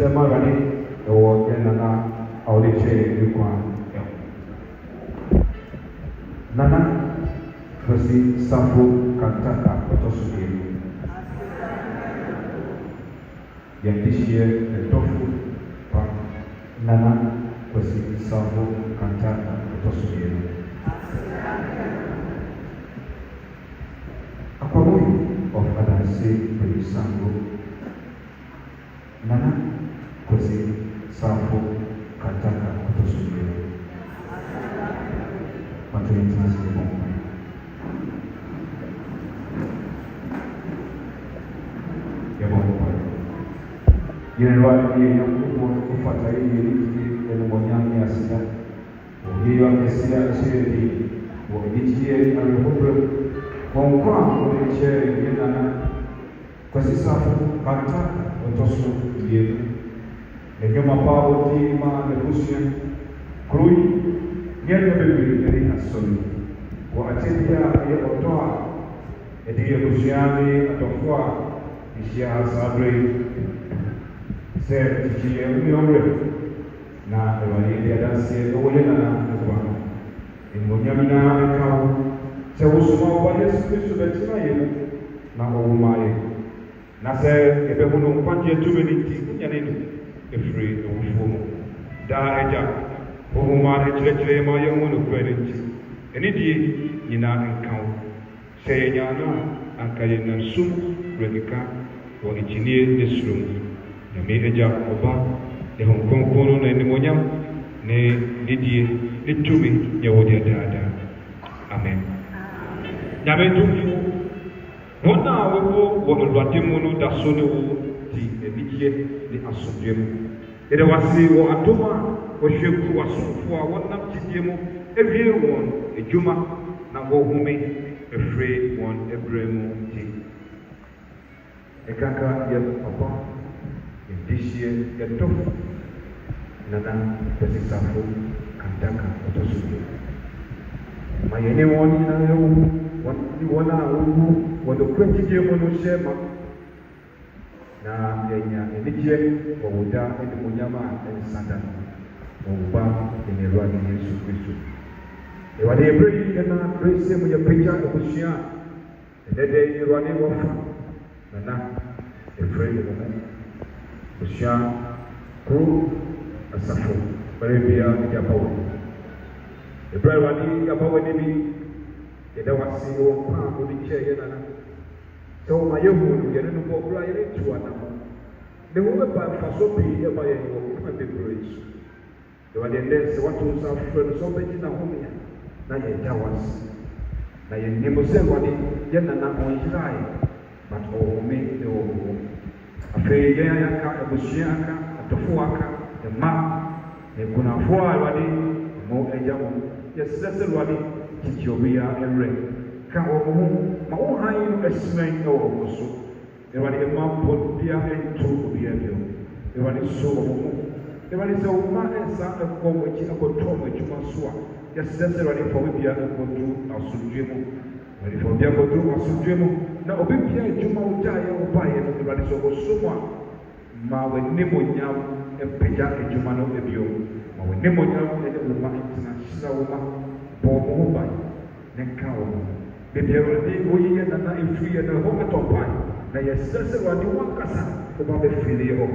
asɛm awurade ɛwɔ yɛn nana a wɔde kyerɛ yɛn kwan ɛho. Nana Kwesi Safo Kantaka ɔtɔ so mmienu. Yɛn de hyɛ ɛdɔfo pa Nana Kwesi Safo Kantaka ɔtɔ so mmienu. Akwamoyi of Adanse Pelisango. Nana Kwesi Safo Kantaka ɔtɔ so mmienu. Mato yɛn tena ase bɔ mpa. Yɛbɔ mpa. Yɛn Awurade yɛ Nyankopɔn ɔfata yɛ yɛ animuonyam ne aseda. Ɔyɛ yɛ akɛse akyerɛ bi wɔ anigyeɛ awerɛhoberɛ mu. Wɔn nkwa a wɔde kyerɛ yɛn nana Kwesi Safo Kantaka ɔtɔ so mmienu. Ɛdwuma pa a wɔdi ma n'abusua kuro yi nyɛnna bebree ɛne asɔre wɔ akyɛdeɛ a ɛyɛ ɔdɔ a ɛde abusua ne adɔfo a ɛhyia saa berɛ yi sɛ kyikyi ɛwumerɛ na Awurade yɛde adanseɛ ɛwɔ yɛ nana ɛboa no. Animuonyam nyinaa ɛka wo sɛ wosoma wo ba Yesu Kristo bɛtena yɛ mu na ɔwo ma yɛ na sɛ yɛbɛhu no nkwagyeɛ tumi no nti wonyane no ɛfiri awufoɔ mu. Daa Agya ohuma kyerɛkyerɛ ma yɛn ho nokorɛ no nti ɛne die nyinaa nka wo sɛ yɛnya no a anka yɛnam sum wurɛkeka wɔ akyinnye ne suro mu. Nyame Agya Ɔba ne Honhom Kronkron no na animuonyam ne die ne tumi nyɛ wo deɛ daadaa. Amen. Nyame ntomfo wɔn a wɔwɔ wɔ Awurade mu no da so ne wo di anigyeɛ ne asomdwoe mu. Yɛde wase wɔ adom a wɔhwɛ gu w'asomfo a wɔnam gyidie mu awie wɔn adwuma na wɔhome afiri wɔn ɛberɛ mu nti. Ɛkaka yɛ papa yɛdehyeɛ yɛdɔfo Nana Kwesi Safo Kantaka ɔtɔ so mmienu. Ma yɛne wɔn nyinaa ɛwo wɔn a wɔwu wɔ nokorɛ gyidie mu no hyɛ ma na yɛnya anigyeɛ wɔ wo da animuonyam a ɛnsa da no. Ọba in Awurade Yesu Kristo. Awurade yɛbrɛ yi ɛna berɛ sɛ mu yɛpagya abusua a ɛdɛdɛ yi Awurade wɔfa nana ɛfrɛ yɛ mo ho. Abusua koro asafo bɛrɛ bia ɛde aba wɔ. Ɛbrɛ Awurade aba wɔ ne bi yɛda wase wɔ nkwa a wode kyɛɛ yɛ nana. Sɛ wɔma yɛhu no yɛne no bɔ berɛ a yɛretu anamo. Ne ho bɛba mfaso pii ɛma yɛn wɔ nkwa bebree so. Awurade ndɛ sɛ wato nsa afrɛ no sɛ ɔbɛgyina homea na yɛgya wase na yɛnim sɛ Awurade yɛ nana ɔnyeraeɛ but ɔwome wɔ wo hɔ. Afei yɛn aka abusua aka adɔfo aka mma akunafoɔ a Awurade mo agya mo yɛsrɛ sɛ Awurade kyikyi obiara ɛwerɛ ka wɔ mo ho ma wo hann no asimɛn wɔ mo so. Awurade ɛma bɔn biara ɛnto obiara bio. Awurade so wɔ mo ho. Awurade sɛ wo ma ɛnsa ɛkɔ mo akyi akɔtɔ mo adwuma so a yɛsrɛ sɛ Awurade fa wo biara ɛkɔdo asomdwoe mu. Awurade fa wo biara ɛkɔdo asomdwoe mu na ɔbɛpia adwuma wo gyaeɛ wo baeɛ no. Awurade sɛ ɔbɛsom a ma w'animonyam ɛpagya adwuma no bio. Ma w'animonyam ɛne wo ma ɛtena hyira wo ma bɔ mo ho ban ne nka wo ho. Baabi Awurade woyi yɛ nana ɛfiri yɛ no hɔ ɛtɔ ban na yɛsrɛ sɛ Awurade wankasa woba bɛfiri hɔ.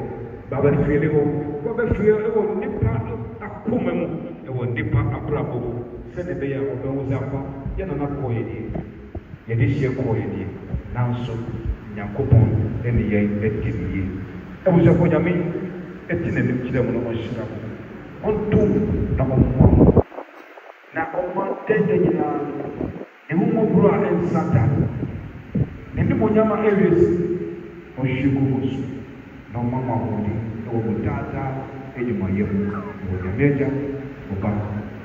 Baba fili ho baba fili ɛwɔ nipa akoma mu ɛwɔ nipa abrabɔ mu sɛde bɛyɛ a ɔbɛwo zafa yɛna na kɔɔ yɛ die yɛde hyɛ kɔɔ yɛ die nanso Nyankopɔn ɛne yɛn ɛdi ne yie ɛbusuafo Nyame ɛti n'anim kyerɛ mu no ɔhyira mo ɔntom na ɔmmoa mo na ɔma dɛdɛ nyinaa ɛhummɔborɔ a ɛnsa da ne nimonyam a ɛwiesi ɔhwie gu mo so na ɔmama wo de ɛwɔ mo daadaa adwumayɛ mu wɔ Nyame Agya Ɔba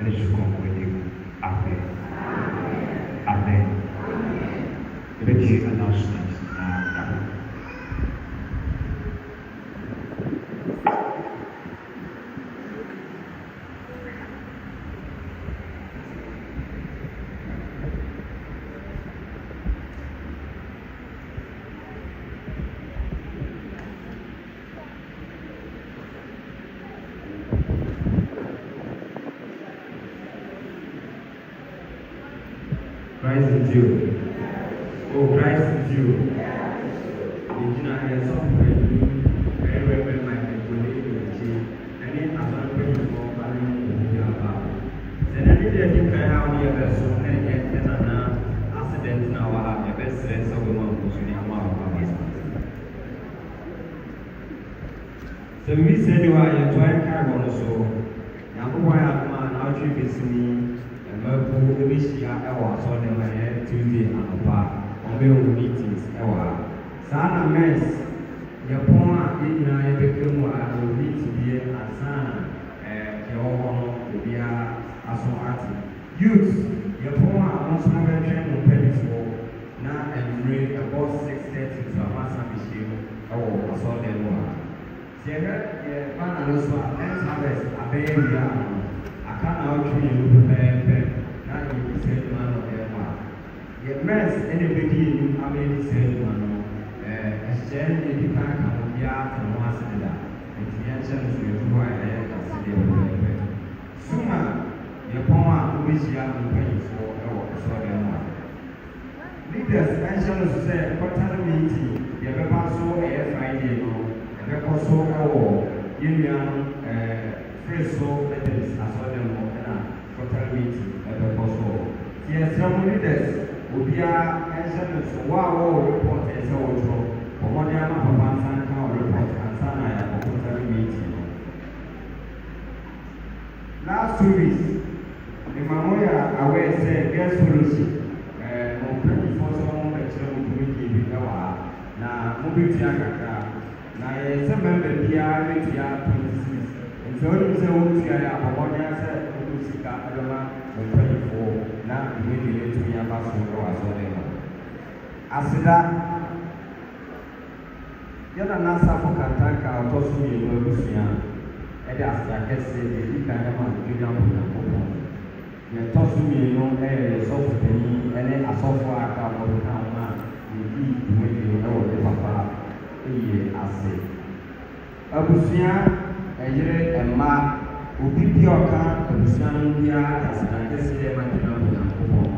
ne Kronkron anim. Amen. Amen. Yɛbɛtie announcement na yɛabɔ. Christ is you. Oh, Christ is you. Ìjìnà ẹ̀sọ́ pẹ̀lú ẹ̀rẹ́wẹ̀wẹ̀ máa ń gbọ́lé ìrìnàjì ẹni àbára pẹ̀lú ọ̀pá ní ìwòye àbá. Sẹ̀dẹ̀ nídìí ẹ̀dí kan á wọ́n yẹ bẹ̀ sọ ẹ̀yẹ ẹ̀nàna accident náà wà á ẹ̀bẹ̀ sẹ̀rẹ̀ sọ̀rọ̀ wọn kò sùn ní àmọ́ àwọn àbá. Sẹ̀mí sẹ́ni wa yẹ̀tọ́ ẹ̀ka ìwọ̀n so yàgòwò ayé àdúmà náà ọ̀tún ìbísí ní ẹ̀mẹ́kú ebi hyia ẹ̀wọ̀ asọ́dẹ̀ ma yẹ Tuesday anọpa ọ̀bẹ̀ wọ̀ meetings ẹ̀wọ̀ ha. Saa na mess yɛ pɔn a yɛn nyinaa yɛbɛka mu a wɔ meet bie asan ɛwɔ hɔ no obiara aso ate. Youth yɛ pɔn a wɔn nso bɛtwɛn wɔn mpanyinfoɔ na mmiri ɛbɔ 6:30 to amasa behyia mu ɛwɔ asɔrdan mu ha. Sɛ yɛhwɛ yɛ bana no so a next harvest abɛyɛ wia ano aka na ɔtwe yɛn mu pɛpɛɛpɛ na yɛn sɛ adwuma no ɛmo a yɛ mess ɛna ebɛdi yɛn mu ama yɛn sɛ adwuma no. Ɛhyɛn ne bi kan ka ho biara te ho ase deda nti yɛnhyɛ no so yɛtu hɔ a ɛyɛ kasedeɛ pɛpɛɛpɛ. Suma yɛpɔn a wobɛhyia mpanyinfoɔ ɛwɔ asɔrdan mu a leaders ɛnhyɛ no so sɛ quarterly meeting yɛbɛba so ɛyɛ Friday no yɛbɛkɔ so ɛwɔ yɛn nua no free so methodist asɔrdan mu ɛna quarterly meeting ɛbɛkɔ so nti yɛsrɛ mo leaders obiara ɛnhyɛ no so wo a wɔwɔ report ɛsɛ wɔtwerɛ ọmọdé ama papa nsan ka ọ report ansa na ya quarterly meeting no. Last 2 weeks the mamoya aware sɛ girls fellowship mo mpanyinfoɔ sɛ wɔn bɛkyerɛ mo committee bi ɛwɔ ha na mo bɛtua kakra na yɛ sɛ member biara bɛtua 26 nti wɔn sɛ wɔn tua yɛ abɔmɔdé sɛ wɔn sika ɛbɛma mo mpanyinfoɔ na ìwé de yɛ tumi aba so ɛwɔ asɔrɔ mu. Aseda yɛna n'asafo kantanka a ɔtɔ so mmienu abusua ɛde aseda kɛseɛ de edi kan ɛma adwuma mu Nyankopɔn. Deɛ ɛtɔ so mmienu ɛyɛ sɔfo panyin ɛne asɔfo a aka wɔn ka ho a yɛdi dwumadie ɛwɔ de papa ɛyɛ ase. Abusua ɛyere mma obi bi ɔka abusua no biara de aseda kɛseɛ ɛma adwuma mu Nyankopɔn.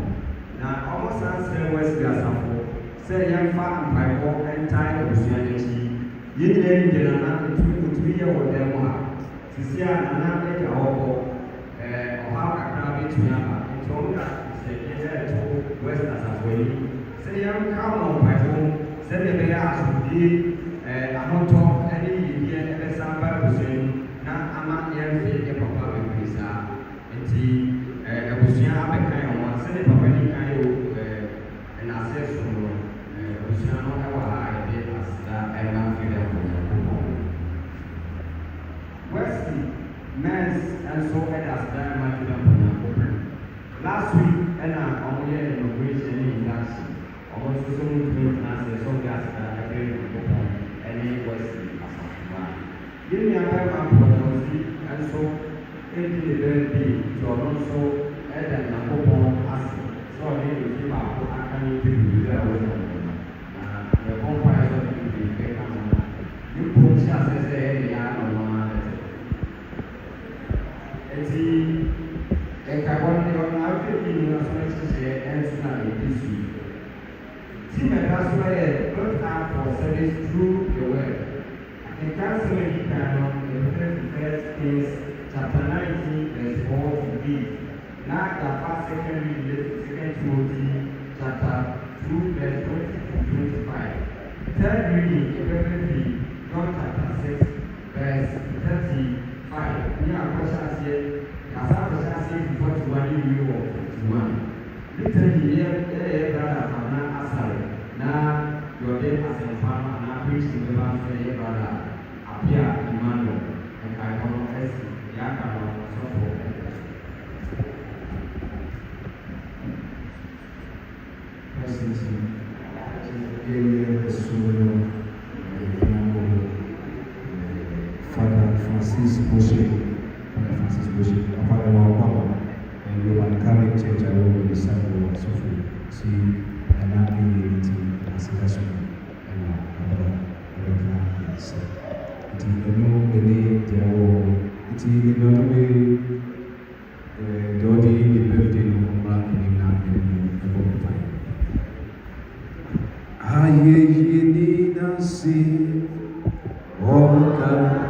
Na wɔn san srɛ West asafo sɛ yɛmfa mpaebɔ ɛntae abusua n'akyi. Yɛn nyinaa yi gyina na otumi yɛ wɔ dan mu ha sisi a nana ɛgya hɔ kɔ ɔha kakra bɛtumi aba nti wɔn na sɛ yɛyɛ ɛto West asafo yi sɛ yɛnka wɔn mpaebɔ sɛdeɛ ɛbɛyɛ asomdie ahotɔ ɛne yiyie ɛbɛsan ba abusua mu na ama yɛmfe yɛ papa bebree saa nti abusua abɛkan wɔn sɛdeɛ papa ni kan yɛ ɛnase so no abusua no ɛwɔ ha a yɛde aseda ɛma fida Wesley Men's nso ɛde aseda ɛma fida Nyankopɔn. Last week ɛna ɔmo yɛ inauguration ne induction ɔmo nso so mo tumi tena ase sɛ ɔde aseda ɛbɛ Nyankopɔn ɛne Wesley asafoma. Yɛn nua bɛrima pɔtɔnsi nso ɛdi ne bɛrɛ nti ɔno nso ɛda Nyankopɔn ase sɛ ɔde ebi baako aka ne bi bi a wɔyɛ ɔmo na yɛbɔ mpa yɛ sɛ ɔde bi bɛka ho ne mpom hyɛ ase sɛ ɛyɛ ya ɔno ara eti ɛkabɔ ne ɔno afɛ bi ne ɔso ɛhyehyɛ ɛnso na ebi so yi team ɛda so yɛ built up for service through the word akenkan sɛ ɛyi kan no ɛfɛ First Kings chapter 19 verse 4 to 8 na yafa second Timothy chapter 2 verse 20 to 25 third reading ɛfɛ fi John chapter 6 verse 35 ní àkọsí àṣẹ yàtọ̀ àkọsí àṣẹ ìfọ̀ tí wọ́n ní ìwé wọ̀ ìwọ̀n nítorí yẹ ẹ brada àná asàrè na yọ̀dẹ àṣẹ̀fà àná pèsè bẹ́ẹ̀ bá fẹ́ yẹ brada àbíà Emmanuel ẹ̀ka ìkọ́nà ẹ̀sìn yàtọ̀ àwọn sọ́kọ̀ Father Francis Boshe, Father Wababa, and Roman Catholic Church, I will be Samuel Sophie, see, and not be unity, and Sebastian, and other recognize. It is the no belief, it is the no way, the birthday of Mark in the see all that.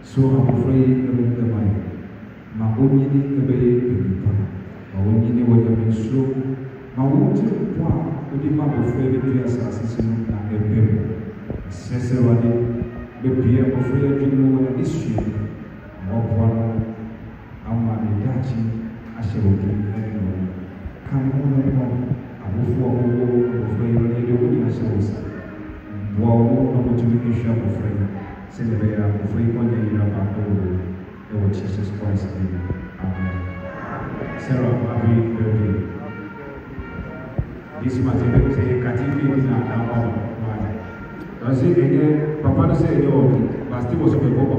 So I'm afraid of the mind. My only people, my only what I'm in slow. My only one, the man of afraid to assassin and a baby. Cesarade, baby, I'm afraid you know what is true. More one, I'm a Dachi, I shall do anyway. Come on, I will fall afraid of the way I shall say. Wow, I'm going to make a shop of friend. Say the way I'm afraid one day you're about to go. Lord Jesus Christ, amen. Sarah, happy birthday. This material say, Katifin is not our man. I say again, Papa said, no, but still was a big Papa.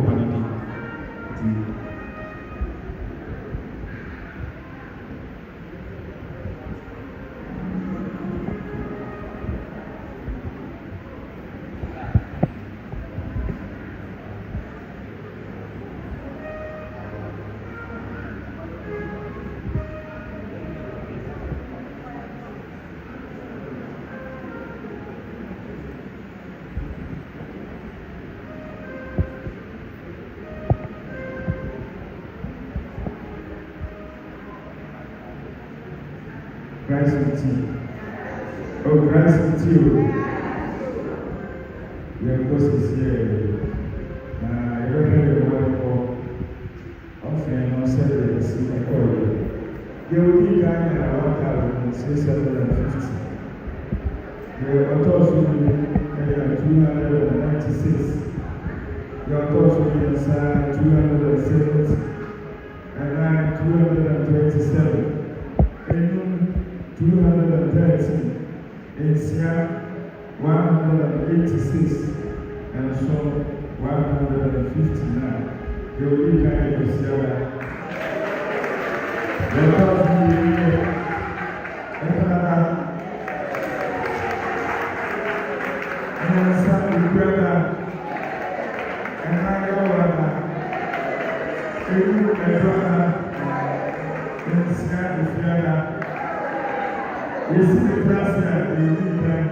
Christ with you. Oh, Christ with you. Your course is here. I reckon the word for offering on Saturday is in the corridor. There will be kind of 1,650. Your authors will be 296. Your authors will be inside 270. And I 227. 230, Asia 186, and so 159. You will be kind of Sierra. Let us be and some brother, and I go and Sierra. You see the president, you need that.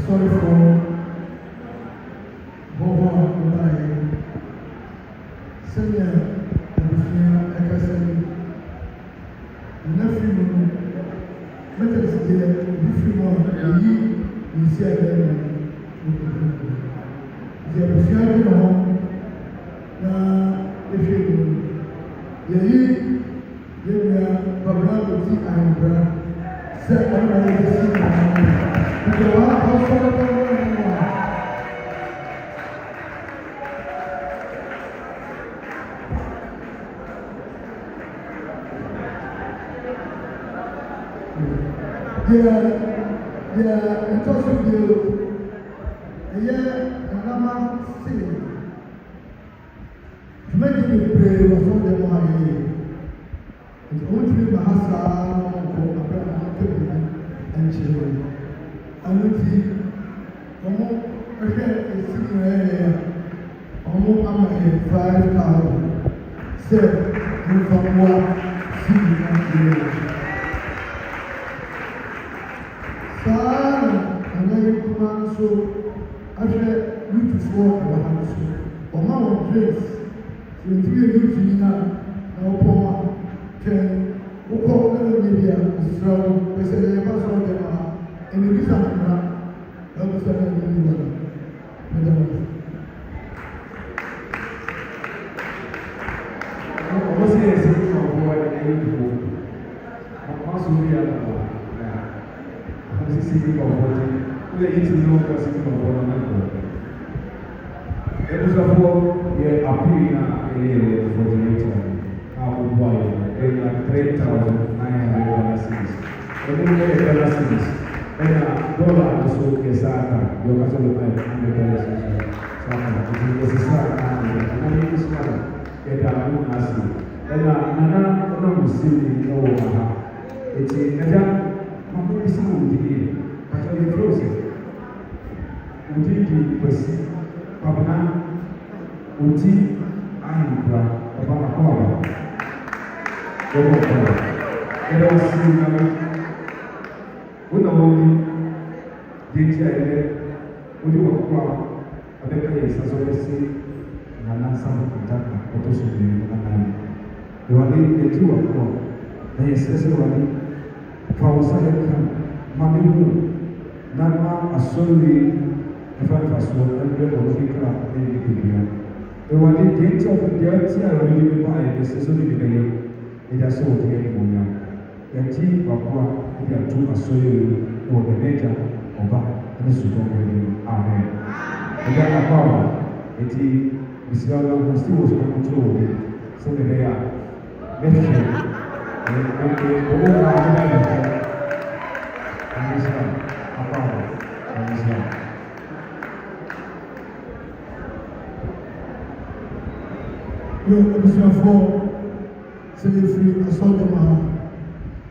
Sorry for Bobo Mulai. Senior and Ekasen. Nephew, Methodist here, Bufimo, you see again. The Bufian home. Now, if you Babylon, and Bra, set on the in touch with you. And I'm saying, make me pray for them. It's only my husband and children. I will see again, it's sitting area almost 5,000. So, Mfamwa Sidi Sana anaye kumanso ahwe yutufoɔ wɔ ha nso ɔma wɔn grace sɛntiri yutu nyina na ɔpɔn a twɛn wokɔ na wɔnyɛ bi a ɛsrɛ wo pɛsɛ yɛyɛ ba sɔrɔ dɛm a ɛne bisa mmara na wɔsɛ na ɛne ni wɔn mɛda wɔn ɔmo sɛ yɛ sɛ ɔfoɔ ɛne yutufoɔ ɔmo aso bi a sisi bi ɔfoɔ ti wọ́n yẹ ti ní wọn kọ́ sí ní ọ̀pọ̀ náà lọ́wọ́. Ẹ̀dùsọ̀fọ̀ yẹ àpúrì náà ẹ̀yẹ $48 náà ó bọ̀ ayọ̀ ẹ̀yà $3,900. Ẹ̀dùn yẹ $1 ẹ̀yà dọ́là àdúsọ kẹsà àkà yọ kásọ̀ lọ́pàá $100 sáà ìdí ẹ̀sísà àkà ẹ̀yà ní ìsúná ẹ̀dà àbúrò náà sí ẹ̀yà nana ọ̀nà mùsùlùmí lọ́wọ́ àhà ètì ẹ̀dá mọ̀kú bísí wò di yẹ pàtó yẹ fúlọ̀ sí. Odi di kwasi pabana odi ayinkura ọba akọ ọba ọba ọba ẹdá ọsí nàbẹ wọn nà wọn bi déjì ayẹyẹ odi wọn kọ abẹka yẹ sasọ bẹsẹ nana sábà kọntaka ọtọ so bẹẹ anan ìwádìí ẹdí wọn kọ ẹyẹ sẹsẹ wádìí fàwọsá yẹ kàn mami hu nana asọri. Ẹ̀fà so ẹgbẹ́ ọ̀gbìn kíkà ẹ̀yẹ kékeré. Ìwádìí díẹ̀ tí ọ̀gbìn díẹ̀ tí àwọn ọ̀gbìn bí bá ẹ̀yẹ ṣe sórí ìgbẹ́ yẹ ẹ̀dá sí òkè ẹ̀ mọ̀ ya. Ẹ̀jí wàkúwà ẹ̀dí àtú àsọyé wọ̀ ẹ̀mẹ́jà ọba ẹni sùgbọ́n wẹ̀lú ààrẹ. Ẹ̀dá àpá wà ẹ̀dí ìsìláwọ̀ ọ̀gbìn sí wòsàn ọ̀gbìn tó wọ̀ sẹ́ni ẹ̀yà mẹ́fẹ̀ owó wa ọ̀gbìn ẹ̀fẹ̀ ẹ̀mẹ́sìlá àpá wà ẹ̀mẹ́sìlá. Yóò abusuafo sɛ yɛfiri asɔɔdɔm ha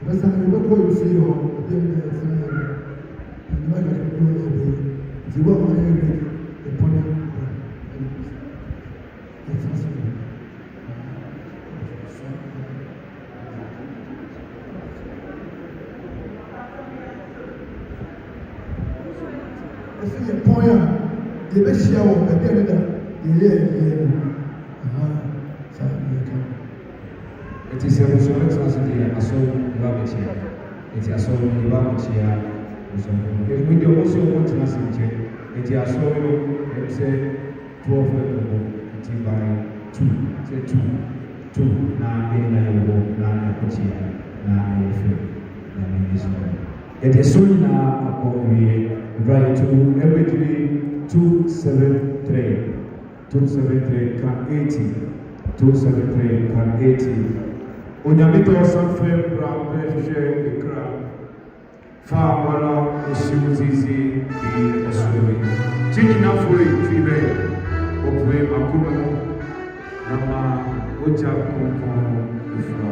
bɛsa na yɛbɛkɔ yɛfiri hɔ ɛdeɛ ne yɛfiri hɔ ɛnima yɛ kɛkɛ wɔ ɛbɛ nti wo a ma yɛ yɛ ɛpɔne yɛfa so ɛsɛ yɛpɔn a yɛbɛhyia wɔ ɛdeɛ ne da yɛyɛ yɛyɛ no Eti se muso extra di aso va metia. Eti aso va metia. Muso. E quindi muso continua sempre. Eti aso se 12 eti by 2. Se 2 na ina yo na metia na efe na ministro. Eti so na akowie right to every 273 can 80 273 can 80. Onyamito sanfɛ bra bɛhwehwɛ ekra fa wala ehyiw zizi bi ɛsoro yi kyinyinafo efi bɛ ɔpue akoma mu na ma ogya kronkron efura.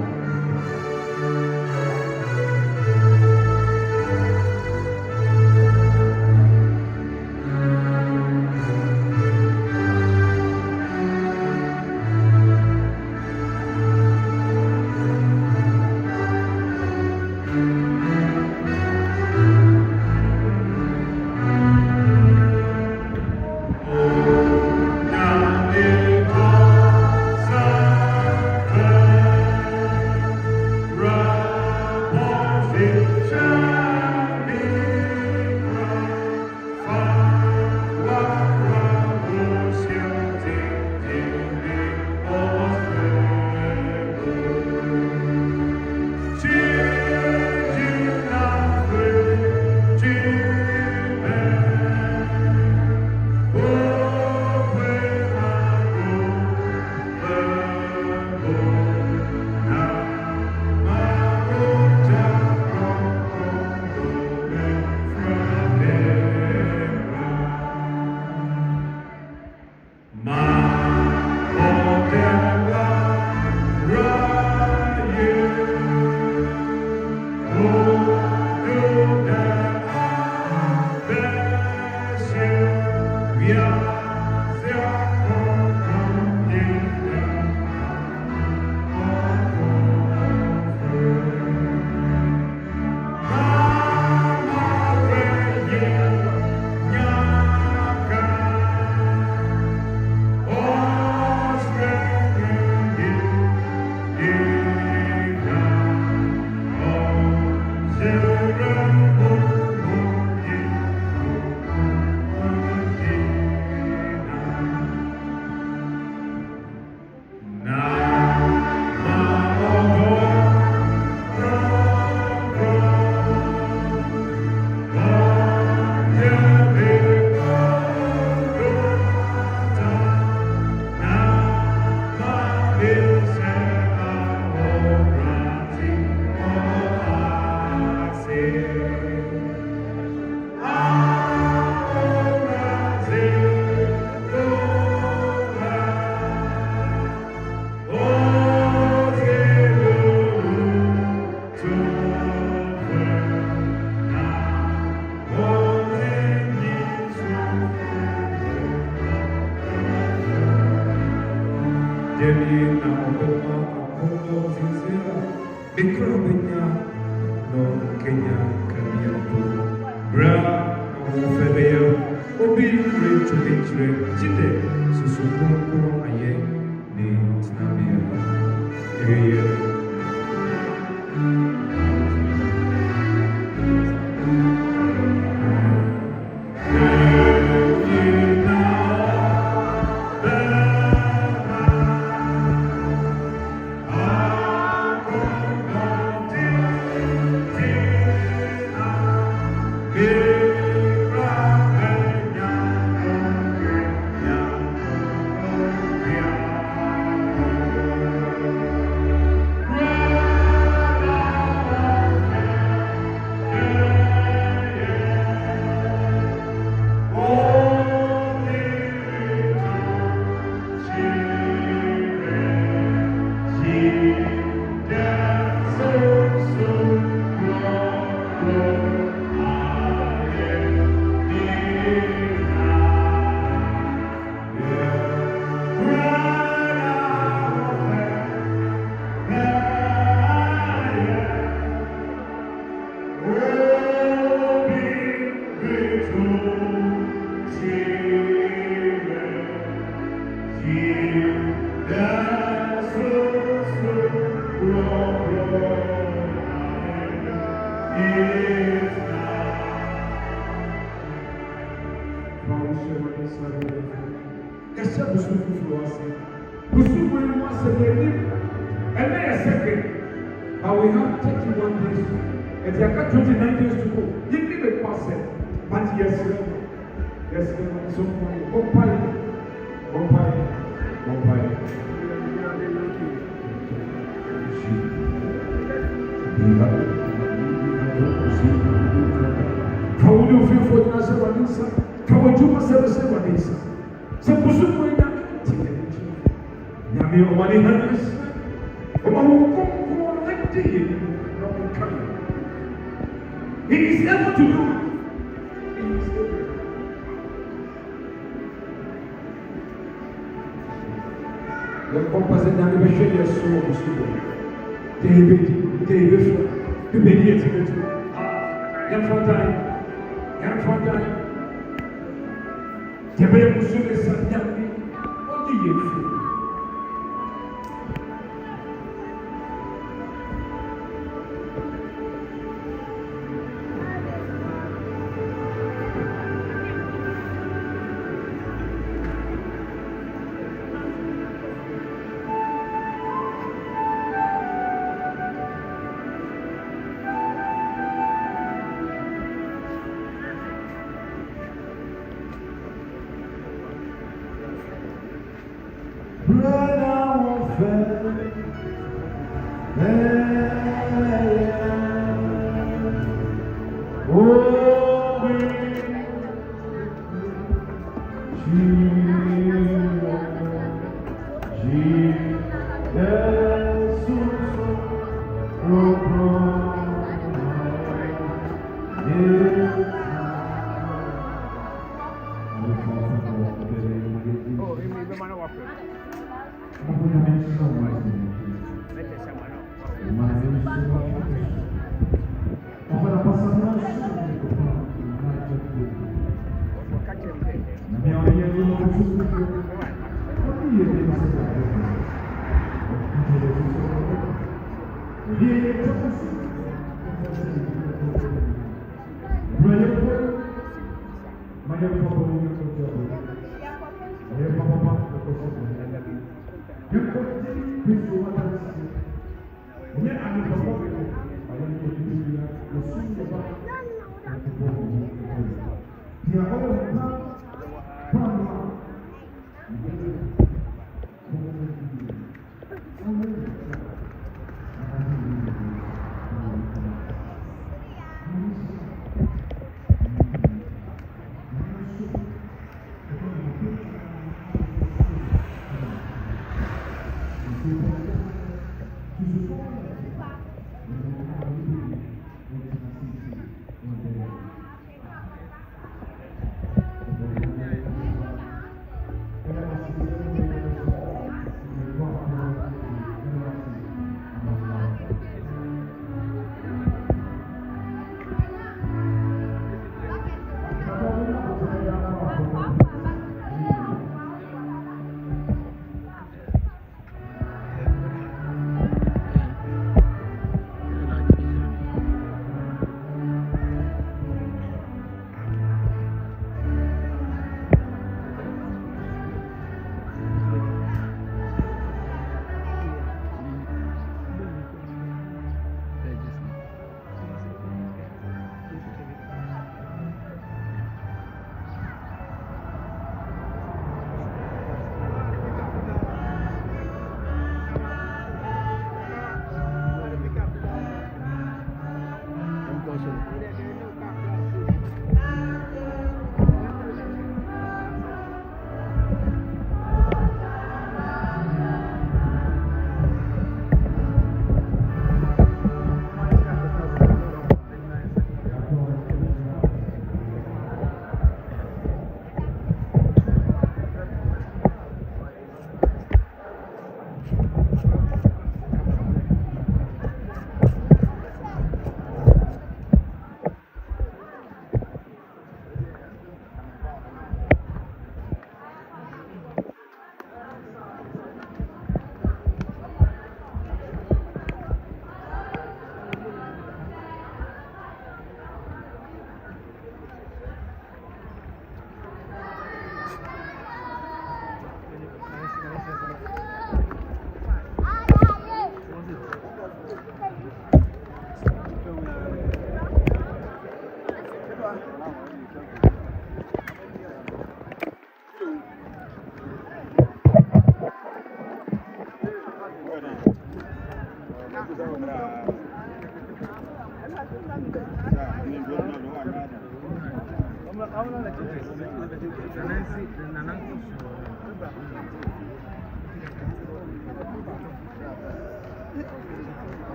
Jenny na Obama Akondo Zinzera Bikra Benya no Kenya Kabiato Bra na Ofebeya Obi Rich Victory Chide Susukunko Aye Ni Tinamia Eye But we have 31 days. And you got 29 days to go. You give a concept. But yes, so one pie. How would you feel for Nasa Vanessa? How would you must have said Vanessa? So, Pusu, Yami, money hundreds. He is able to do it. He is able. The compass and the machine is so David, the mediator. Yan for time. The baby was so excited. What do you feel?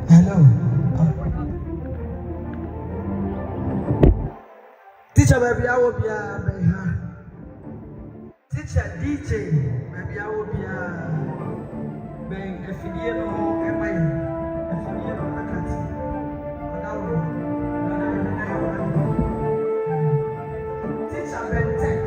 Hello. Teacher, baby, I will be teacher DJ, baby, I will be Ben, if you know, am I? If you know, I can't. Teacher, Ben, tech.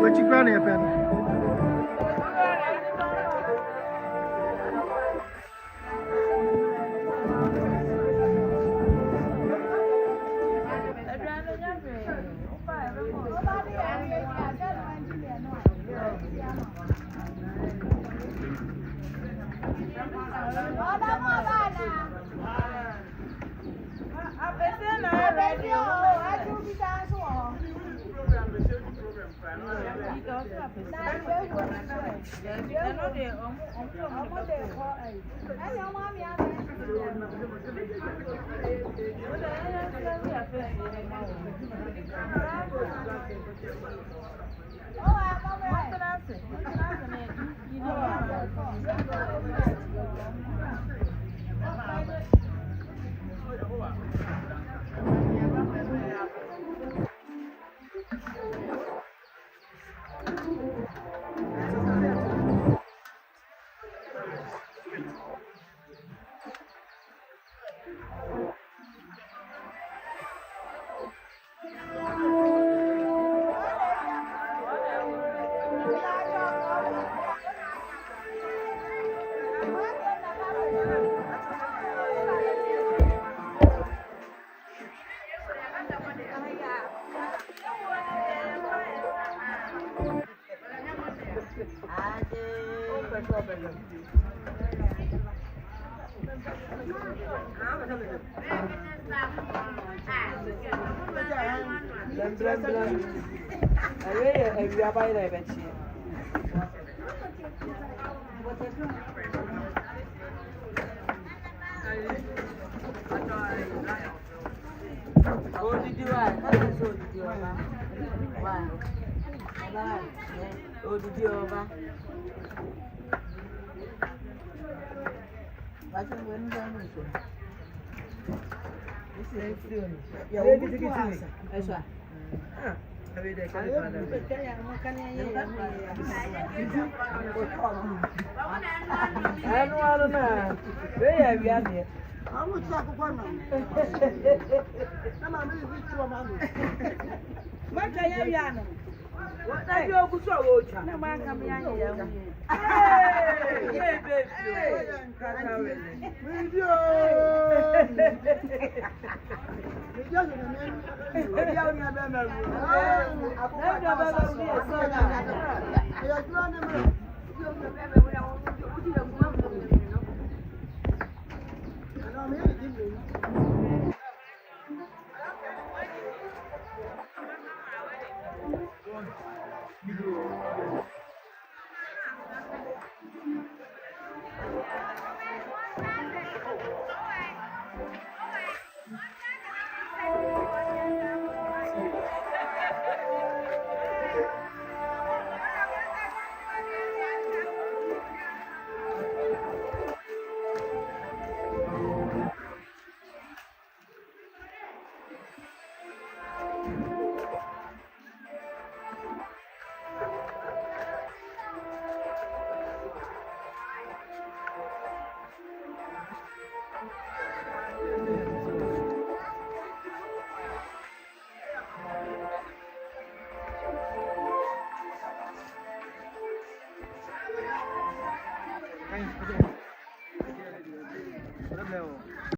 What you granny up at?